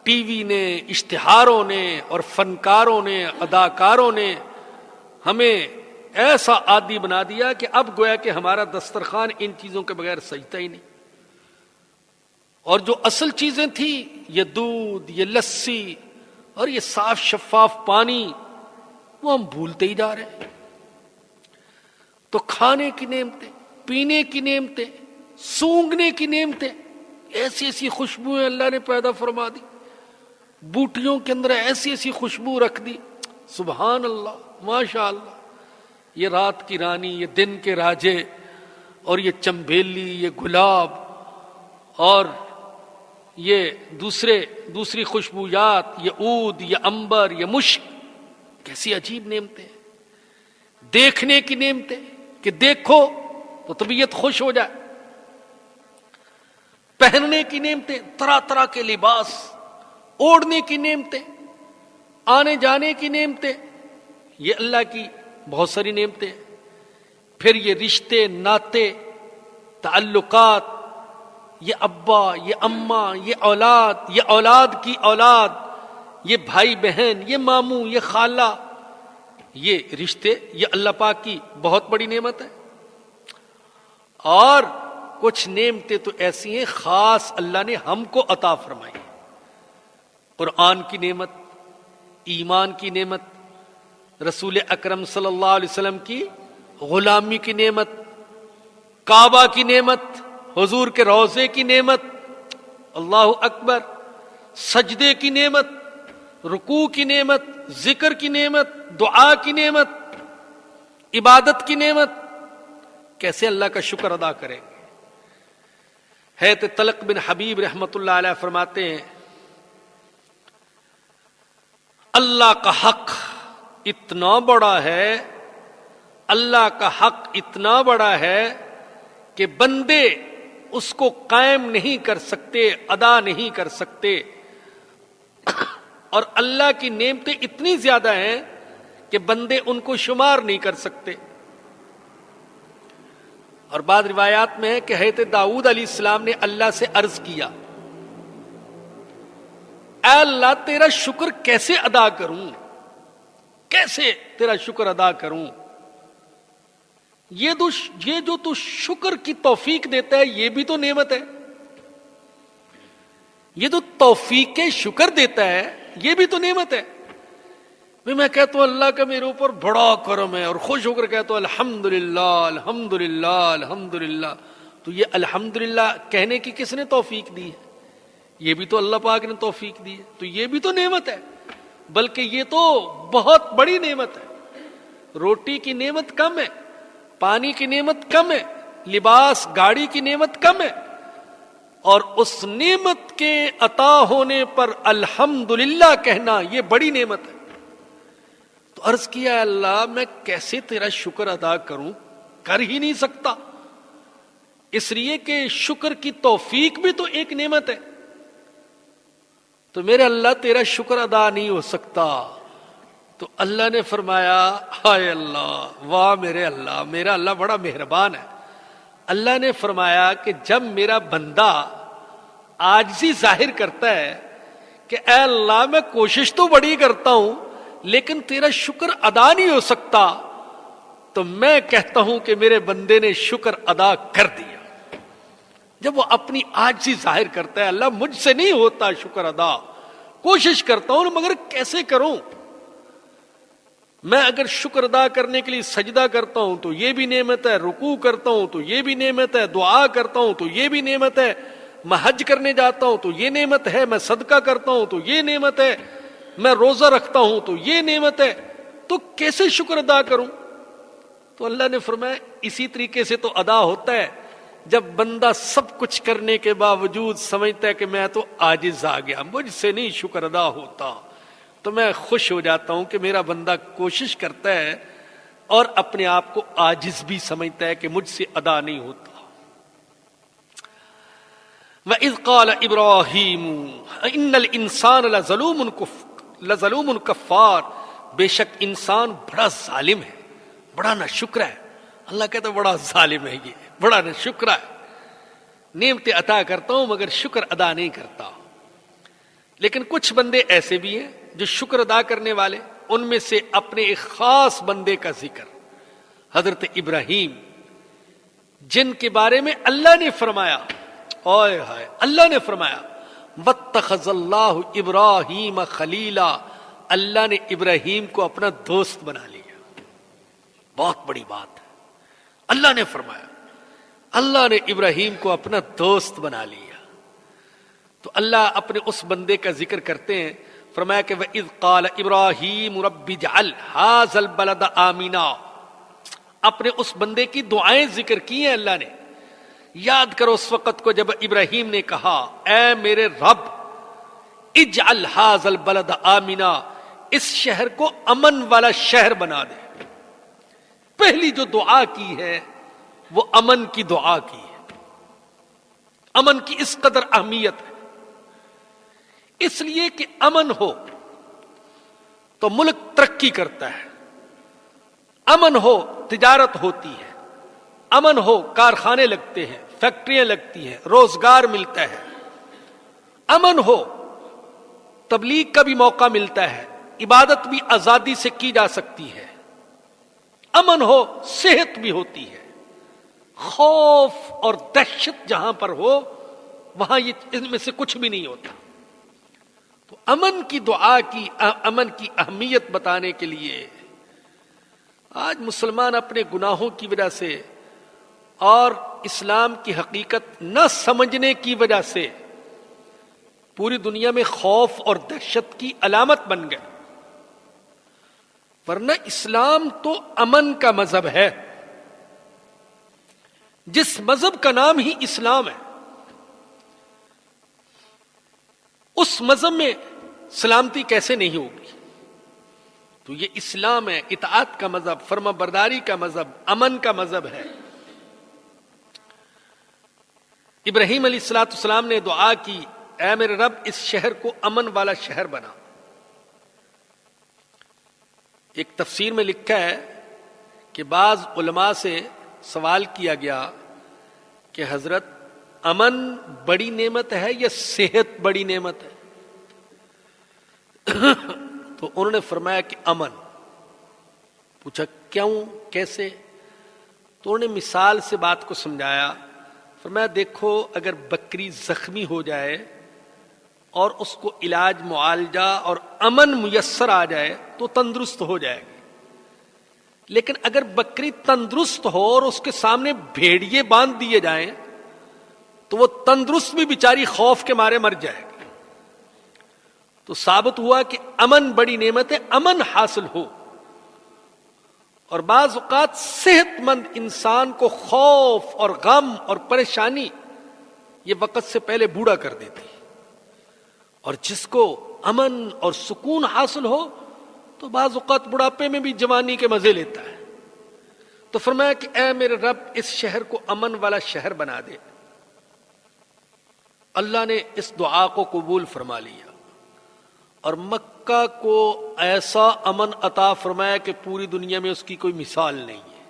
ٹی وی نے، اشتہاروں نے اور فنکاروں نے، اداکاروں نے ہمیں ایسا عادی بنا دیا کہ اب گویا کہ ہمارا دسترخوان ان چیزوں کے بغیر سجتا ہی نہیں، اور جو اصل چیزیں تھیں، یہ دودھ، یہ لسی اور یہ صاف شفاف پانی، وہ ہم بھولتے ہی جا رہے ہیں۔ تو کھانے کی نعمتیں، پینے کی نعمتیں، سونگھنے کی نعمتیں، ایسی ایسی خوشبوئیں اللہ نے پیدا فرما دی، بوٹیوں کے اندر ایسی ایسی خوشبو رکھ دی، سبحان اللہ، ماشاء اللہ، یہ رات کی رانی، یہ دن کے راجے، اور یہ چمبیلی، یہ گلاب، اور یہ دوسری خوشبویات، یہ عود، یہ عنبر، یہ مشک، کیسی عجیب نعمتیں، دیکھنے کی نعمتیں کہ دیکھو تو طبیعت خوش ہو جائے، پہننے کی نعمتیں، طرح طرح کے لباس، اوڑھنے کی نعمتیں، آنے جانے کی نعمتیں، یہ اللہ کی بہت ساری نعمتیں ہیں۔ پھر یہ رشتے، ناتے، تعلقات، یہ ابا، یہ اماں، یہ اولاد کی اولاد، یہ بھائی بہن، یہ ماموں، یہ خالہ، یہ رشتے، یہ اللہ پاک کی بہت بڑی نعمت ہے۔ اور کچھ نعمتیں تو ایسی ہیں خاص اللہ نے ہم کو عطا فرمائی، قرآن کی نعمت، ایمان کی نعمت، رسول اکرم صلی اللہ علیہ وسلم کی غلامی کی نعمت، کعبہ کی نعمت، حضور کے روضے کی نعمت، اللہ اکبر، سجدے کی نعمت، رکوع کی نعمت، ذکر کی نعمت، دعا کی نعمت، عبادت کی نعمت، کیسے اللہ کا شکر ادا کریں گے؟ حضرت طلق بن حبیب رحمت اللہ علیہ فرماتے ہیں، اللہ کا حق اتنا بڑا ہے، اللہ کا حق اتنا بڑا ہے کہ بندے اس کو قائم نہیں کر سکتے، ادا نہیں کر سکتے، اور اللہ کی نعمتیں اتنی زیادہ ہیں کہ بندے ان کو شمار نہیں کر سکتے۔ اور بعض روایات میں ہے کہ حضرت داؤد علیہ السلام نے اللہ سے عرض کیا، اے اللہ تیرا شکر کیسے ادا کروں، کیسے تیرا شکر ادا کروں؟ یہ جو تو شکر کی توفیق دیتا ہے یہ بھی تو نعمت ہے، یہ جو توفیق شکر دیتا ہے یہ بھی تو نعمت ہے۔ میں کہتا ہوں اللہ کا میرے اوپر بڑا کرم ہے، اور خوش ہو کر کہتا ہوں الحمدللہ الحمدللہ الحمدللہ، تو یہ الحمدللہ کہنے کی کس نے توفیق دی ہے؟ یہ بھی تو اللہ پاک نے توفیق دی ہے، تو یہ بھی تو نعمت ہے، بلکہ یہ تو بہت بڑی نعمت ہے۔ روٹی کی نعمت کم ہے، پانی کی نعمت کم ہے، لباس گاڑی کی نعمت کم ہے، اور اس نعمت کے عطا ہونے پر الحمدللہ کہنا یہ بڑی نعمت ہے۔ تو عرض کیا اللہ میں کیسے تیرا شکر ادا کروں، کر ہی نہیں سکتا، اس لیے کہ شکر کی توفیق بھی تو ایک نعمت ہے، تو میرے اللہ تیرا شکر ادا نہیں ہو سکتا۔ تو اللہ نے فرمایا ہائے اللہ، واہ میرے اللہ، میرا اللہ بڑا مہربان ہے۔ اللہ نے فرمایا کہ جب میرا بندہ عاجزی ظاہر کرتا ہے کہ اے اللہ میں کوشش تو بڑی کرتا ہوں لیکن تیرا شکر ادا نہیں ہو سکتا، تو میں کہتا ہوں کہ میرے بندے نے شکر ادا کر دیا۔ جب وہ اپنی عاجزی ظاہر کرتا ہے، اللہ مجھ سے نہیں ہوتا شکر ادا، کوشش کرتا ہوں مگر کیسے کروں، میں اگر شکر ادا کرنے کے لیے سجدہ کرتا ہوں تو یہ بھی نعمت ہے، رکوع کرتا ہوں تو یہ بھی نعمت ہے، دعا کرتا ہوں تو یہ بھی نعمت ہے، میں حج کرنے جاتا ہوں تو یہ نعمت ہے، میں صدقہ کرتا ہوں تو یہ نعمت ہے، میں روزہ رکھتا ہوں تو یہ نعمت ہے، تو کیسے شکر ادا کروں؟ تو اللہ نے فرمایا اسی طریقے سے تو ادا ہوتا ہے جب بندہ سب کچھ کرنے کے باوجود سمجھتا ہے کہ میں تو عاجز آ گیا، مجھ سے نہیں شکر ادا ہوتا، تو میں خوش ہو جاتا ہوں کہ میرا بندہ کوشش کرتا ہے اور اپنے آپ کو عاجز بھی سمجھتا ہے کہ مجھ سے ادا نہیں ہوتا۔ وَإِذْ قَالَ إِبْرَاهِيمُ إِنَّ الْإِنسَانَ لَظَلُومٌ كَفَّارٌ، بے شک انسان بڑا ظالم ہے، بڑا ناشکر ہے۔ اللہ کہتا ہے بڑا ظالم ہے، یہ بڑا ناشکر ہے، نعمتیں عطا کرتا ہوں مگر شکر ادا نہیں کرتا۔ لیکن کچھ بندے ایسے بھی ہیں جو شکر ادا کرنے والے، ان میں سے اپنے ایک خاص بندے کا ذکر حضرت ابراہیم، جن کے بارے میں اللہ نے فرمایا، اوئے ہائے، اللہ نے فرمایا وَاتَّخَذَ اللَّهُ إِبْرَاهِيمَ خَلِيلًا، اللہ نے ابراہیم کو اپنا دوست بنا لیا۔ بہت بڑی بات ہے، اللہ نے فرمایا اللہ نے ابراہیم کو اپنا دوست بنا لیا۔ تو اللہ اپنے اس بندے کا ذکر کرتے ہیں، فرمایا کہ وَإِذْ قَالَ إِبْرَاهِيمُ رَبِّ اجْعَلْ هَٰذَا الْبَلَدَ آمِنًا، اپنے اس بندے کی دعائیں ذکر کی ہیں اللہ نے۔ یاد کرو اس وقت کو جب ابراہیم نے کہا اے میرے رب اجعل هَٰذَا الْبَلَدَ آمِنًا، اس شہر کو امن والا شہر بنا دے۔ پہلی جو دعا کی ہے وہ امن کی دعا کی ہے، امن کی اس قدر اہمیت ہے، اس لیے کہ امن ہو تو ملک ترقی کرتا ہے، امن ہو تجارت ہوتی ہے، امن ہو کارخانے لگتے ہیں، فیکٹریاں لگتی ہیں، روزگار ملتا ہے، امن ہو تبلیغ کا بھی موقع ملتا ہے، عبادت بھی آزادی سے کی جا سکتی ہے، امن ہو صحت بھی ہوتی ہے۔ خوف اور دہشت جہاں پر ہو وہاں یہ ان میں سے کچھ بھی نہیں ہوتا۔ تو امن کی دعا کی، امن کی اہمیت بتانے کے لیے آج مسلمان اپنے گناہوں کی وجہ سے اور اسلام کی حقیقت نہ سمجھنے کی وجہ سے پوری دنیا میں خوف اور دہشت کی علامت بن گئے، ورنہ اسلام تو امن کا مذہب ہے، جس مذہب کا نام ہی اسلام ہے، اس مذہب میں سلامتی کیسے نہیں ہوگی؟ تو یہ اسلام ہے، اطاعت کا مذہب، فرما برداری کا مذہب، امن کا مذہب ہے۔ ابراہیم علیہ السلام نے دعا کی اے میرے رب اس شہر کو امن والا شہر بنا۔ ایک تفسیر میں لکھا ہے کہ بعض علماء سے سوال کیا گیا کہ حضرت امن بڑی نعمت ہے یا صحت بڑی نعمت ہے؟ تو انہوں نے فرمایا کہ امن۔ پوچھا کیوں، کیسے؟ تو انہوں نے مثال سے بات کو سمجھایا، فرمایا دیکھو اگر بکری زخمی ہو جائے اور اس کو علاج معالجہ اور امن میسر آ جائے تو تندرست ہو جائے گی، لیکن اگر بکری تندرست ہو اور اس کے سامنے بھیڑیے باندھ دیے جائیں تو وہ تندرست بھی بیچاری خوف کے مارے مر جائے گی۔ تو ثابت ہوا کہ امن بڑی نعمت ہے، امن حاصل ہو، اور بعض اوقات صحت مند انسان کو خوف اور غم اور پریشانی یہ وقت سے پہلے بوڑھا کر دیتی، اور جس کو امن اور سکون حاصل ہو تو بعض اوقات بڑھاپے میں بھی جوانی کے مزے لیتا ہے۔ تو فرمایا کہ اے میرے رب اس شہر کو امن والا شہر بنا دے۔ اللہ نے اس دعا کو قبول فرما لیا اور مکہ کو ایسا امن عطا فرمایا کہ پوری دنیا میں اس کی کوئی مثال نہیں ہے۔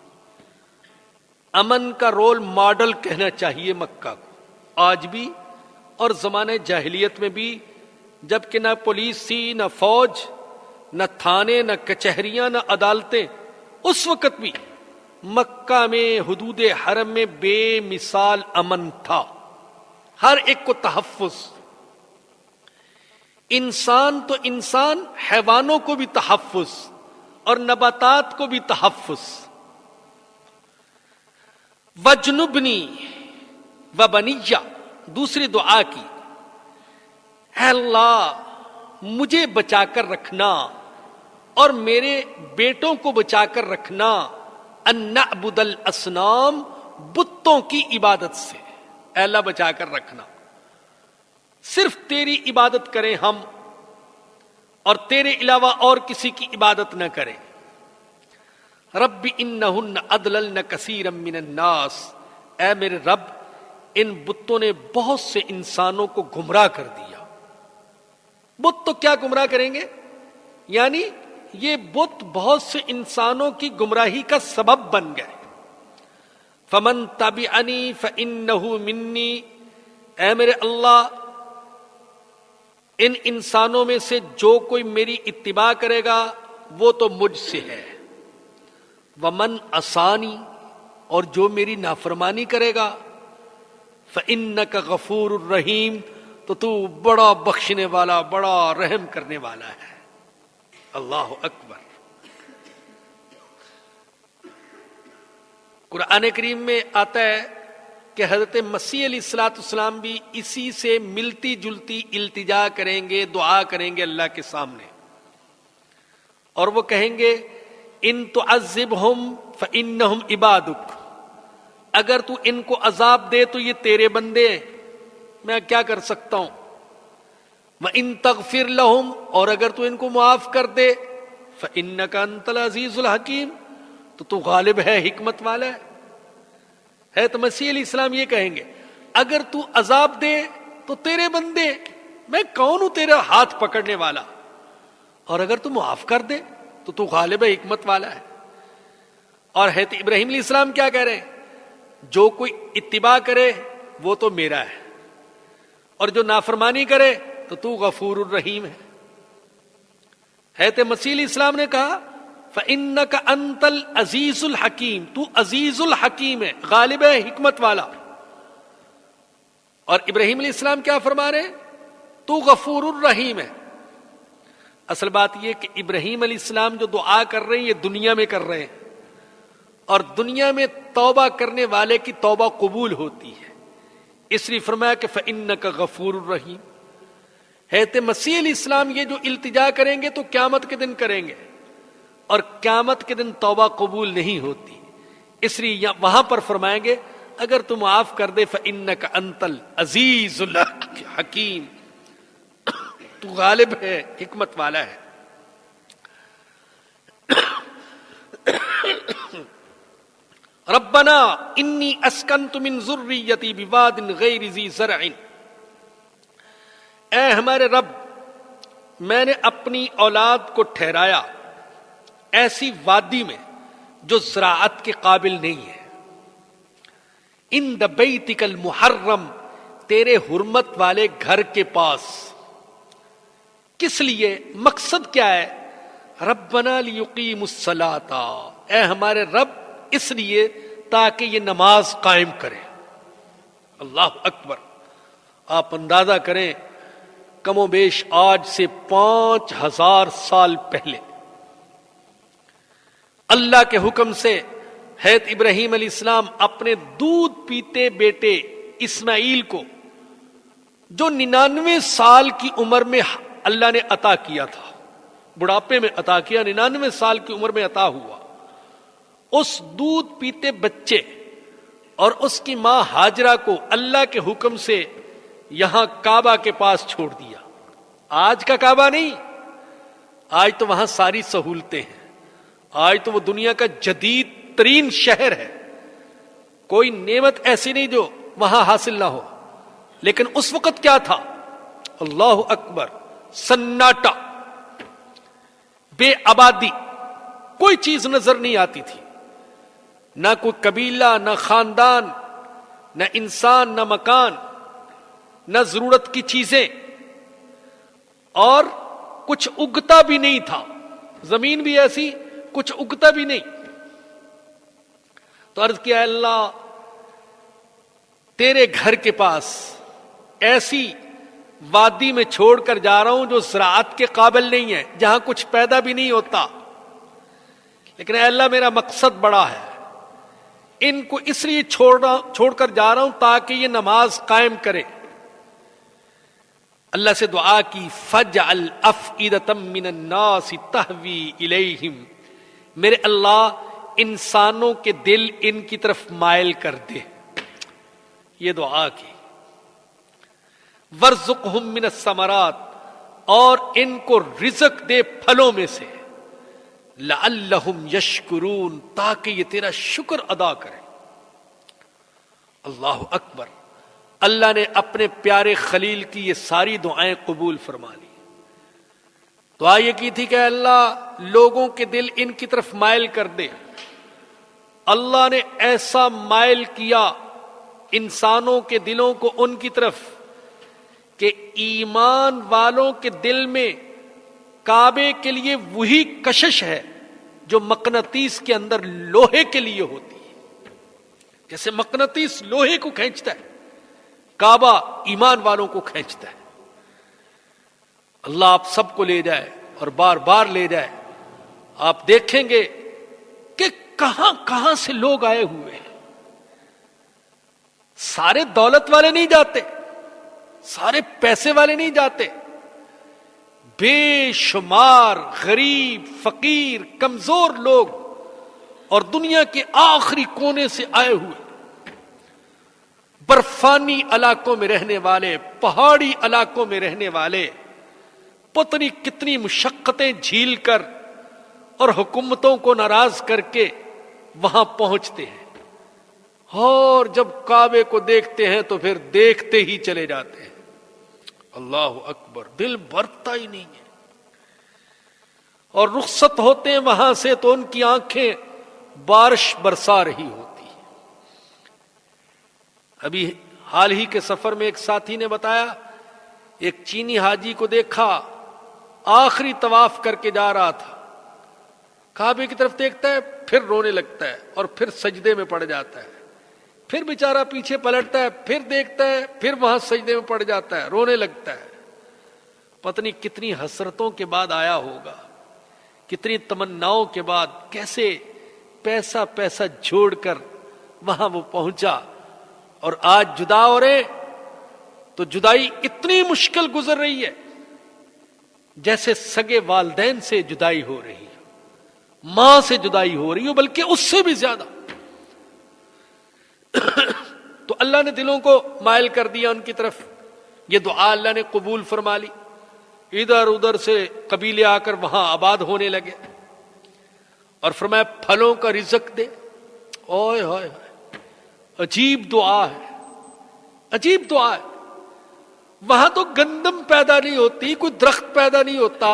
امن کا رول ماڈل کہنا چاہیے مکہ کو آج بھی اور زمانے جاہلیت میں بھی، جبکہ نہ پولیس تھی، نہ فوج، نہ تھانے، نہ کچہریاں، نہ عدالتیں، اس وقت بھی مکہ میں حدود حرم میں بے مثال امن تھا، ہر ایک کو تحفظ، انسان تو انسان، حیوانوں کو بھی تحفظ اور نباتات کو بھی تحفظ۔ وجنبنی وبنیہ، دوسری دعا کی، اے اللہ مجھے بچا کر رکھنا اور میرے بیٹوں کو بچا کر رکھنا ان نعبد الاصنام، بتوں کی عبادت سے۔ اے اللہ بچا کر رکھنا، صرف تیری عبادت کریں ہم اور تیرے علاوہ اور کسی کی عبادت نہ کریں۔ رب انہن اضللن کثیرا من الناس، اے میرے رب ان بتوں نے بہت سے انسانوں کو گمراہ کر دیا۔ بت تو کیا گمراہ کریں گے، یعنی یہ بت بہت سے انسانوں کی گمراہی کا سبب بن گئے۔ فمن تبعنی فانہ منی، اے میرے اللہ ان انسانوں میں سے جو کوئی میری اتباع کرے گا وہ تو مجھ سے ہے۔ ومن عصانی، اور جو میری نافرمانی کرے گا، فانک غفور الرحیم، تو بڑا بخشنے والا، بڑا رحم کرنے والا ہے۔ اللہ اکبر۔ قرآن کریم میں آتا ہے کہ حضرت مسیح علیہ الصلوۃ والسلام بھی اسی سے ملتی جلتی التجا کریں گے، دعا کریں گے اللہ کے سامنے، اور وہ کہیں گے ان تعذبہم فانہم عبادک، اگر تو ان کو عذاب دے تو یہ تیرے بندے ہیں، میں کیا کر سکتا ہوں۔ وَإِن تَغْفِرْ لَهُمْ، اور اگر تو ان کو معاف کر دے، فَإِنَّكَ أَنْتَ الْعَزِيزُ الْحَكِيمُ، تو غالب ہے، حکمت والا ہے۔ تو مسیح علیہ السلام یہ کہیں گے اگر تو عذاب دے تو تیرے بندے، میں کون ہوں تیرا ہاتھ پکڑنے والا، اور اگر تو معاف کر دے تو غالب ہے، حکمت والا ہے۔ اور حضرت ابراہیم علیہ السلام کیا کہہ رہے ہیں، جو کوئی اتباع کرے وہ تو میرا ہے، اور جو نافرمانی کرے تو غفور الرحیم ہے۔ حضرت مسیح علیہ السلام نے کہا فَإِنَّكَ أَنْتَ الْعَزِيزُ الْحَكِيمُ، تو عزیز الحکیم ہے، غالب ہے، حکمت والا۔ اور ابراہیم علیہ السلام کیا فرما رہے ہیں، تو غفور الرحیم ہے۔ اصل بات یہ کہ ابراہیم علیہ السلام جو دعا کر رہے ہیں یہ دنیا میں کر رہے ہیں، اور دنیا میں توبہ کرنے والے کی توبہ قبول ہوتی ہے، اس لیے فرمایا کہ فَإِنَّكَ غفور الرحیم۔ حضرت مسیح علیہ السلام یہ جو التجا کریں گے تو قیامت کے دن کریں گے، اور قیامت کے دن توبہ قبول نہیں ہوتی، اس لیے وہاں پر فرمائیں گے اگر تم معاف کر دے فَإِنَّكَ أَنْتَ الْعَزِيزُ الْحَكِيمُ، تو غالب ہے، حکمت والا ہے۔ ربنا انی اسکنت من ذریتی بواد غیر ذی زرع، اے ہمارے رب میں نے اپنی اولاد کو ٹھہرایا ایسی وادی میں جو زراعت کے قابل نہیں ہے، عند بیتک المحرم، تیرے حرمت والے گھر کے پاس۔ کس لیے، مقصد کیا ہے، ربنا لیقیموا الصلاۃ، اے ہمارے رب اس لیے تاکہ یہ نماز قائم کرے۔ اللہ اکبر۔ آپ اندازہ کریں کم و بیش آج سے 5000 سال پہلے اللہ کے حکم سے حضرت ابراہیم علیہ السلام اپنے دودھ پیتے بیٹے اسماعیل کو، جو 99 سال کی عمر میں اللہ نے عطا کیا تھا، بڑھاپے میں عطا کیا، 99 سال کی عمر میں عطا ہوا، اس دودھ پیتے بچے اور اس کی ماں ہاجرہ کو اللہ کے حکم سے یہاں کعبہ کے پاس چھوڑ دیا. آج کا کعبہ نہیں، آج تو وہاں ساری سہولتیں ہیں، آج تو وہ دنیا کا جدید ترین شہر ہے، کوئی نعمت ایسی نہیں جو وہاں حاصل نہ ہو. لیکن اس وقت کیا تھا؟ اللہ اکبر، سناٹا، بے آبادی، کوئی چیز نظر نہیں آتی تھی، نہ کوئی قبیلہ، نہ خاندان، نہ انسان، نہ مکان، نہ ضرورت کی چیزیں، اور کچھ اگتا بھی نہیں تھا، زمین بھی ایسی، کچھ اگتا بھی نہیں. تو عرض کیا، اللہ تیرے گھر کے پاس ایسی وادی میں چھوڑ کر جا رہا ہوں جو زراعت کے قابل نہیں ہے، جہاں کچھ پیدا بھی نہیں ہوتا، لیکن اے اللہ میرا مقصد بڑا ہے، ان کو اس لیے چھوڑ کر جا رہا ہوں تاکہ یہ نماز قائم کرے. اللہ سے دعا کی، فَجْعَلْ أَفْئِدَةً مِّنَ النَّاسِ تَهْوِي إِلَيْهِمْ، میرے اللہ انسانوں کے دل ان کی طرف مائل کر دے. یہ دعا کی. وَارْزُقْهُم مِّنَ الثَّمَرَاتِ، اور ان کو رزق دے پھلوں میں سے، لَعَلَّهُمْ يَشْكُرُونَ، تاکہ یہ تیرا شکر ادا کریں. اللہ اکبر. اللہ نے اپنے پیارے خلیل کی یہ ساری دعائیں قبول فرما لی. دعا یہ کی تھی کہ اللہ لوگوں کے دل ان کی طرف مائل کر دے. اللہ نے ایسا مائل کیا انسانوں کے دلوں کو ان کی طرف کہ ایمان والوں کے دل میں کعبے کے لیے وہی کشش ہے جو مقناطیس کے اندر لوہے کے لیے ہوتی ہے. جیسے مقناطیس لوہے کو کھینچتا ہے، کعبہ ایمان والوں کو کھینچتا ہے. اللہ آپ سب کو لے جائے اور بار بار لے جائے. آپ دیکھیں گے کہ کہاں کہاں سے لوگ آئے ہوئے ہیں. سارے دولت والے نہیں جاتے، سارے پیسے والے نہیں جاتے، بے شمار غریب، فقیر، کمزور لوگ اور دنیا کے آخری کونے سے آئے ہوئے، برفانی علاقوں میں رہنے والے، پہاڑی علاقوں میں رہنے والے، پتہ نہیں کتنی مشقتیں جھیل کر اور حکومتوں کو ناراض کر کے وہاں پہنچتے ہیں، اور جب کعبے کو دیکھتے ہیں تو پھر دیکھتے ہی چلے جاتے ہیں. اللہ اکبر، دل بھرتا ہی نہیں ہے. اور رخصت ہوتے ہیں وہاں سے تو ان کی آنکھیں بارش برسا رہی ہوتی ہیں. ابھی حال ہی کے سفر میں ایک ساتھی نے بتایا، ایک چینی حاجی کو دیکھا آخری طواف کر کے جا رہا تھا، کعبے کی طرف دیکھتا ہے پھر رونے لگتا ہے اور پھر سجدے میں پڑ جاتا ہے، پھر بیچارہ پیچھے پلٹتا ہے، پھر دیکھتا ہے، پھر وہاں سجدے میں پڑ جاتا ہے، رونے لگتا ہے. پتہ نہیں کتنی حسرتوں کے بعد آیا ہوگا، کتنی تمناؤں کے بعد، کیسے پیسہ پیسہ جوڑ کر وہاں وہ پہنچا. اور آج جدا ہو رہے تو جدائی اتنی مشکل گزر رہی ہے جیسے سگے والدین سے جدائی ہو رہی ہے، ماں سے جدائی ہو رہی ہو، بلکہ اس سے بھی زیادہ. تو اللہ نے دلوں کو مائل کر دیا ان کی طرف. یہ دعا اللہ نے قبول فرما لی. ادھر ادھر سے قبیلے آ کر وہاں آباد ہونے لگے اور فرمایا پھلوں کا رزق دے. اوئے ہوئے، عجیب دعا ہے، عجیب دعا ہے. وہاں تو گندم پیدا نہیں ہوتی، کوئی درخت پیدا نہیں ہوتا،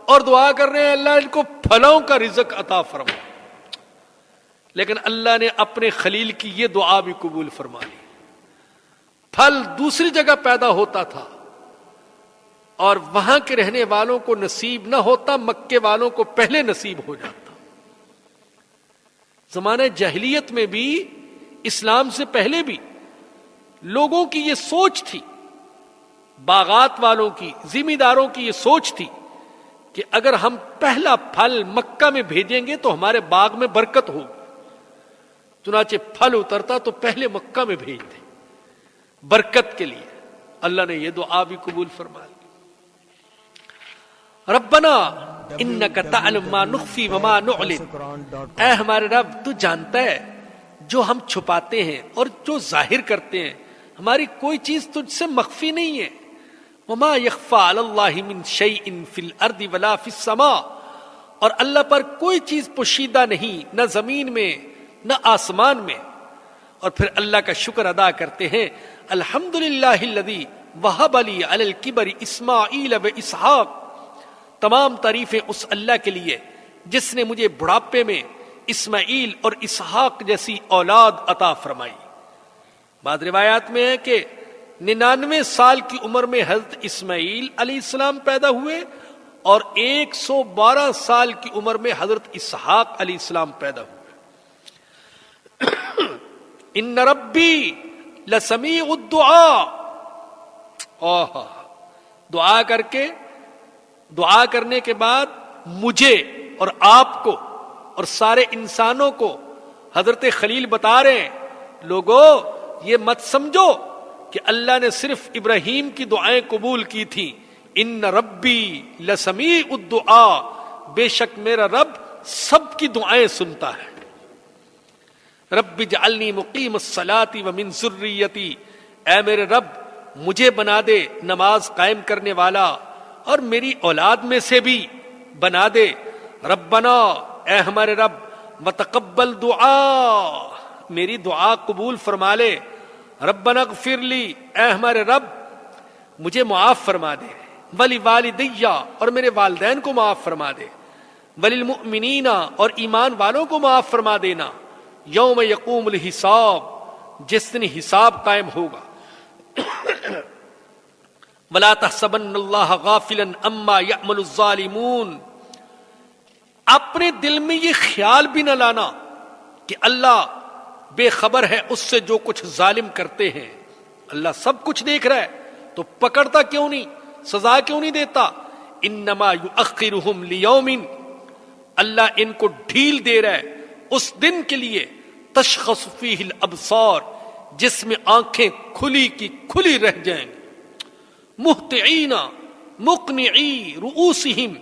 اور دعا کر رہے ہیں اللہ ان کو پھلوں کا رزق عطا فرما. لیکن اللہ نے اپنے خلیل کی یہ دعا بھی قبول فرما لی. پھل دوسری جگہ پیدا ہوتا تھا اور وہاں کے رہنے والوں کو نصیب نہ ہوتا، مکے والوں کو پہلے نصیب ہو جاتا. زمانہ جاہلیت میں بھی، اسلام سے پہلے بھی لوگوں کی یہ سوچ تھی، باغات والوں کی، زمینداروں کی یہ سوچ تھی کہ اگر ہم پہلا پھل مکہ میں بھیجیں گے تو ہمارے باغ میں برکت ہوگی. چنانچہ پھل اترتا تو پہلے مکہ میں بھیج دیں برکت کے لیے. اللہ نے یہ دعا بھی قبول فرما لی. ربنا انک تعلم ما نخفی وما نعلن، اے ہمارے رب تو جانتا ہے جو ہم چھپاتے ہیں اور جو ظاہر کرتے ہیں، ہماری کوئی چیز تجھ سے مخفی نہیں ہے. وما یخفی علی اللہ من شیء فی الارض ولا فی السماء، اور اللہ پر کوئی چیز پوشیدہ نہیں، نہ زمین میں نہ آسمان میں. اور پھر اللہ کا شکر ادا کرتے ہیں، الحمدللہ الذی وہب لی علی الکبر اسماعیل و اسحاق، تمام تعریفیں اس اللہ کے لیے جس نے مجھے بڑھاپے میں اسماعیل اور اسحاق جیسی اولاد عطا فرمائی. بعض روایات میں ہے کہ 99 سال کی عمر میں حضرت اسماعیل علیہ السلام پیدا ہوئے اور 112 سال کی عمر میں حضرت اسحاق علیہ السلام پیدا ہوئے. ان ربی لسمیع الدعاء، دعا کرنے کے بعد مجھے اور آپ کو اور سارے انسانوں کو حضرت خلیل بتا رہے ہیں، لوگوں یہ مت سمجھو کہ اللہ نے صرف ابراہیم کی دعائیں قبول کی تھیں. ان ربی لسمیع الدعاء، بے شک میرا رب سب کی دعائیں سنتا ہے. رب اجعلنی مقیم الصلاۃ ومن ذریتی، اے میرے رب مجھے بنا دے نماز قائم کرنے والا اور میری اولاد میں سے بھی بنا دے. ربنا، اے ہمارے رب، وتقبل دعا، میری دعا قبول فرما لے. ربنا اغفر لی، اے ہمارے رب مجھے معاف فرما دے. ولی والدی، اور میرے والدین کو معاف فرما دے. وللمؤمنین، اور ایمان والوں کو معاف فرما دینا. یوم یقوم الحساب، جس دن حساب قائم ہوگا. ولا تحسبن اللہ غافلا عما یعمل الظالمون، اپنے دل میں یہ خیال بھی نہ لانا کہ اللہ بے خبر ہے اس سے جو کچھ ظالم کرتے ہیں. اللہ سب کچھ دیکھ رہا ہے تو پکڑتا کیوں نہیں، سزا کیوں نہیں دیتا. انما یؤخرہم لیوم، اللہ ان کو ڈھیل دے رہا ہے اس دن کے لیے، تشخص فیہ الابصار، جس میں آنکھیں کھلی کی کھلی رہ جائیں گی. مہطعین مقنعی رؤوسہم،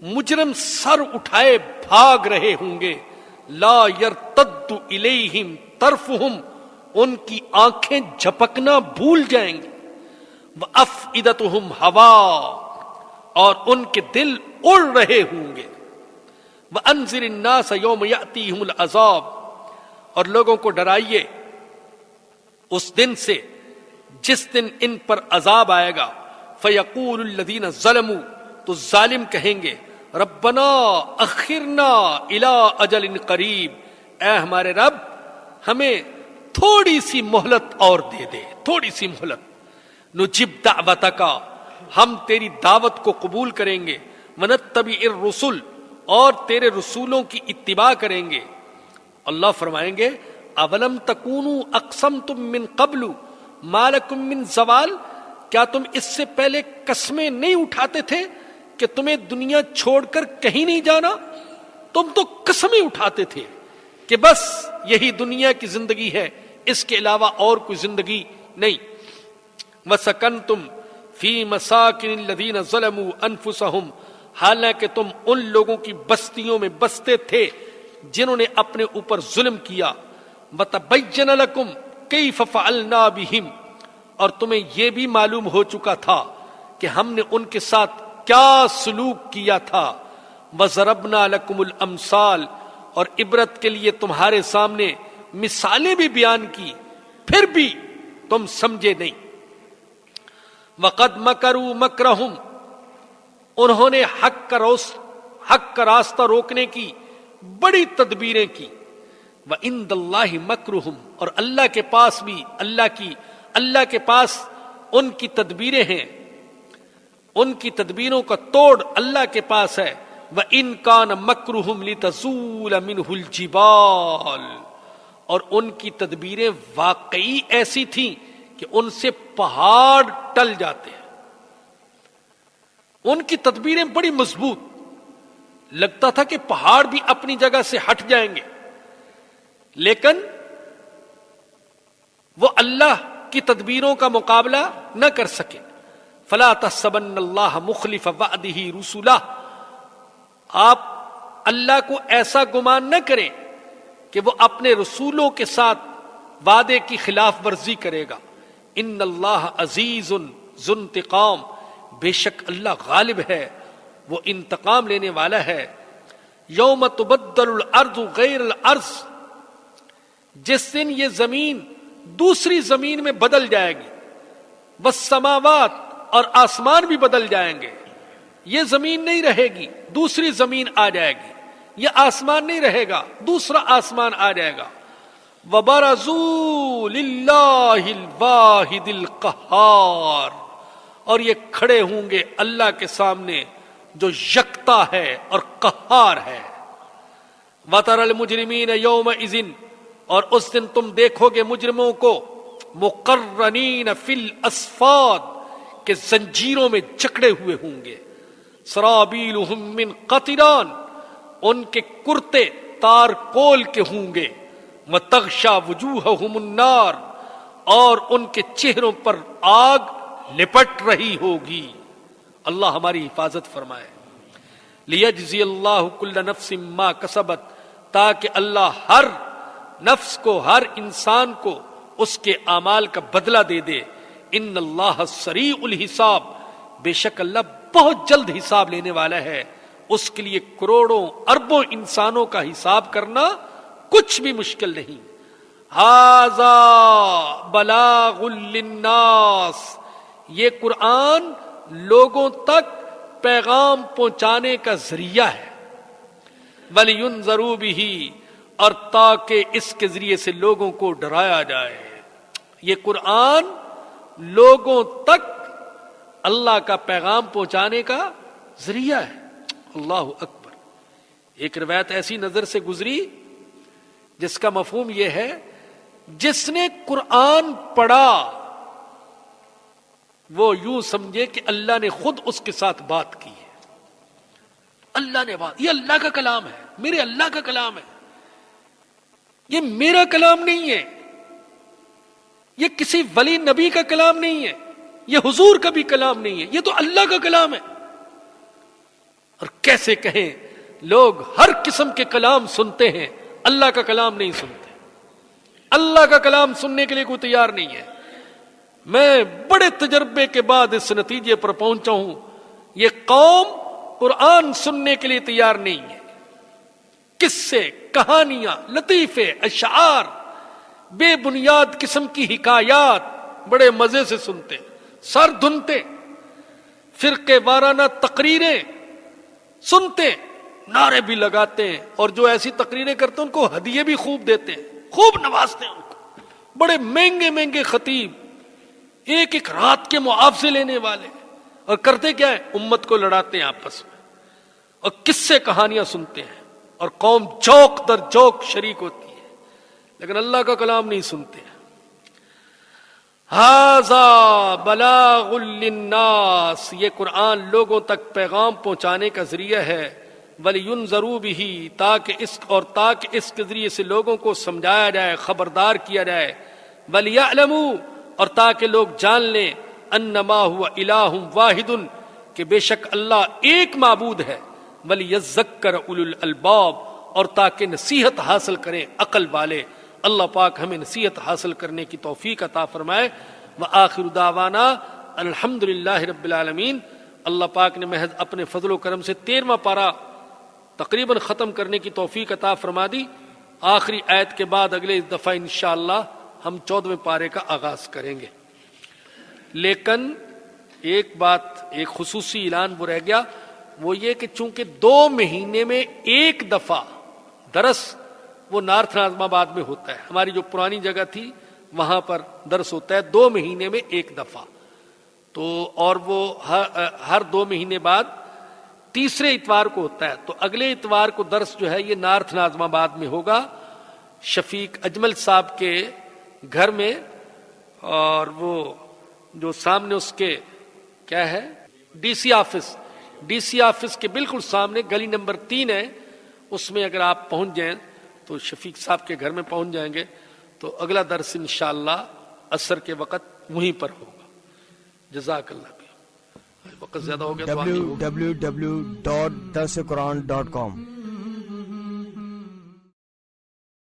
مجرم سر اٹھائے بھاگ رہے ہوں گے. لا یرتد الیہم طرفہم، ان کی آنکھیں جھپکنا بھول جائیں گے. وافئدتہم ہوا، اور ان کے دل اڑ رہے ہوں گے. وانذر الناس یوم یاتیہم العذاب، اور لوگوں کو ڈرائیے اس دن سے جس دن ان پر عذاب آئے گا. فیقول الذین ظلموا، تو ظالم کہیں گے، ربنا اخرنا الی اجل قریب، اے ہمارے رب ہمیں تھوڑی سی مہلت اور دے دے، تھوڑی سی مہلت. نجب دعوتک، ہم تیری دعوت کو قبول کریں گے. ونتبع الرسل، اور تیرے رسولوں کی اتباع کریں گے. اللہ فرمائیں گے، اولم تکونوا اقسمتم من قبل ما لکم من زوال، کیا تم اس سے پہلے قسمیں نہیں اٹھاتے تھے کہ تمہیں دنیا چھوڑ کر کہیں نہیں جانا؟ تم تو قسمیں اٹھاتے تھے کہ بس یہی دنیا کی زندگی ہے، اس کے علاوہ اور کوئی زندگی نہیں. وسکنتم فی مساکن الذین ظلموا انفسہم، حالانکہ تم ان لوگوں کی بستیوں میں بستے تھے جنہوں نے اپنے اوپر ظلم کیا. وتبین لکم کیف فعلنا بہم، اور تمہیں یہ بھی معلوم ہو چکا تھا کہ ہم نے ان کے ساتھ کیا سلوک کیا تھا. وضربنا لکم الامثال، اور عبرت کے لیے تمہارے سامنے مثالیں بھی بیان کی، پھر بھی تم سمجھے نہیں. وقد مکروا مکرہم، انہوں نے حق کا راستہ روکنے کی بڑی تدبیریں کی. وعند اللہ مکرہم، اور اللہ کے پاس بھی اللہ کے پاس ان کی تدبیریں ہیں، ان کی تدبیروں کا توڑ اللہ کے پاس ہے. وَإِن كَانَ مَكْرُهُمْ لِتَزُولَ مِنْهُ الْجِبَالُ، اور ان کی تدبیریں واقعی ایسی تھیں کہ ان سے پہاڑ ٹل جاتے ہیں. ان کی تدبیریں بڑی مضبوط، لگتا تھا کہ پہاڑ بھی اپنی جگہ سے ہٹ جائیں گے، لیکن وہ اللہ کی تدبیروں کا مقابلہ نہ کر سکے. فلا تحسبن اللہ مخلف وعدہ رسلہ، آپ اللہ کو ایسا گمان نہ کریں کہ وہ اپنے رسولوں کے ساتھ وعدے کی خلاف ورزی کرے گا. ان اللہ عزیز ذو انتقام، بے شک اللہ غالب ہے، وہ انتقام لینے والا ہے. یوم تبدل الارض غیر الارض، جس دن یہ زمین دوسری زمین میں بدل جائے گی. والسماوات، اور آسمان بھی بدل جائیں گے. یہ زمین نہیں رہے گی، دوسری زمین آ جائے گی. یہ آسمان نہیں رہے گا، دوسرا آسمان آ جائے گا. وَبَرَزُوا لِلَّهِ الْوَاحِدِ الْقَهَّارِ، اور یہ کھڑے ہوں گے اللہ کے سامنے جو یکتا ہے اور قہار ہے. وَتَرَى الْمُجْرِمِينَ يَوْمَئِذٍ، اور اس دن تم دیکھو گے مجرموں کو مقرنین فی الاسفاد، کہ زنجیروں میں جکڑے ہوئے ہوں گے. سرابیلہم من قطران، ان کے کرتے تار کول کے ہوں گے. وتغشا وجوہہم النار، اور ان کے چہروں پر آگ لپٹ رہی ہوگی. اللہ ہماری حفاظت فرمائے. لیجزی اللہ کل نفس ما کسبت، تاکہ اللہ ہر نفس کو، ہر انسان کو اس کے اعمال کا بدلہ دے دے. ان اللہ سریع الحساب، بے شک اللہ بہت جلد حساب لینے والا ہے. اس کے لیے کروڑوں اربوں انسانوں کا حساب کرنا کچھ بھی مشکل نہیں. ھذا بلاغ للناس، یہ قرآن لوگوں تک پیغام پہنچانے کا ذریعہ ہے. وَلِيُنذَرُوا بِهِ، اور تاکہ اس کے ذریعے سے لوگوں کو ڈرایا جائے. یہ قرآن لوگوں تک اللہ کا پیغام پہنچانے کا ذریعہ ہے. اللہ اکبر. ایک روایت ایسی نظر سے گزری جس کا مفہوم یہ ہے، جس نے قرآن پڑھا وہ یوں سمجھے کہ اللہ نے خود اس کے ساتھ بات کی ہے. اللہ نے بات، یہ اللہ کا کلام ہے، میرے اللہ کا کلام ہے، یہ میرا کلام نہیں ہے، یہ کسی ولی نبی کا کلام نہیں ہے، یہ حضور کا بھی کلام نہیں ہے، یہ تو اللہ کا کلام ہے. اور کیسے کہیں لوگ ہر قسم کے کلام سنتے ہیں، اللہ کا کلام نہیں سنتے. اللہ کا کلام سننے کے لیے کوئی تیار نہیں ہے. میں بڑے تجربے کے بعد اس نتیجے پر پہنچا ہوں، یہ قوم قرآن سننے کے لیے تیار نہیں ہے. قصے، کہانیاں، لطیفے، اشعار، بے بنیاد قسم کی حکایات بڑے مزے سے سنتے، سر دھنتے. فرقے وارانہ تقریریں سنتے، نعرے بھی لگاتے ہیں، اور جو ایسی تقریریں کرتے ہیں ان کو ہدیے بھی خوب دیتے ہیں، خوب نوازتے ہیں ان کو. بڑے مہنگے مہنگے خطیب، ایک ایک رات کے معاوضے لینے والے، اور کرتے کیا ہے؟ امت کو لڑاتے ہیں آپس میں، اور قصے کہانیاں سنتے ہیں، اور قوم جوق در جوق شریک ہوتی ہے، لیکن اللہ کا کلام نہیں سنتے. ھذا بلاغ للناس، یہ قرآن لوگوں تک پیغام پہنچانے کا ذریعہ ہے. وَلِيُنذَرُوا بِهِ، تاکہ اس کے ذریعے سے لوگوں کو سمجھایا جائے، خبردار کیا جائے. وَلِيَعْلَمُوا، اور تاکہ لوگ جان لیں، انما هو الہ واحد، کہ بے شک اللہ ایک معبود ہے. وَلِيَذَّكَّرَ أُولُو الْأَلْبَابِ، اور تاکہ نصیحت حاصل کریں عقل والے. اللہ پاک ہمیں نصیحت حاصل کرنے کی توفیق عطا فرمائے. وآخر دعوانا الحمدللہ رب العالمین. اللہ پاک نے محض اپنے فضل و کرم سے 13واں پارہ تقریباً ختم کرنے کی توفیق عطا فرما دی. آخری آیت کے بعد اگلے دفعہ انشاءاللہ ہم 14ویں پارے کا آغاز کریں گے. لیکن ایک بات، ایک خصوصی اعلان وہ رہ گیا، وہ یہ کہ چونکہ 2 مہینے میں ایک دفعہ درس وہ نارتھ ناظم آباد میں ہوتا ہے، ہماری جو پرانی جگہ تھی وہاں پر درس ہوتا ہے 2 مہینے میں ایک دفعہ. تو اور وہ ہر 2 مہینے بعد تیسرے اتوار کو ہوتا ہے. تو اگلے اتوار کو درس جو ہے یہ نارتھ ناظم آباد میں ہوگا، شفیق اجمل صاحب کے گھر میں. اور وہ جو سامنے اس کے کیا ہے ڈی سی آفس کے بالکل سامنے گلی نمبر 3 ہے، اس میں اگر آپ پہنچ جائیں تو شفیق صاحب کے گھر میں پہنچ جائیں گے تو اگلا درس انشاءاللہ عصر کے وقت وہیں پر ہوگا. جزاک اللہ. وقت زیادہ ہو گیا تو آمین ہوگی۔ www.darsequran.com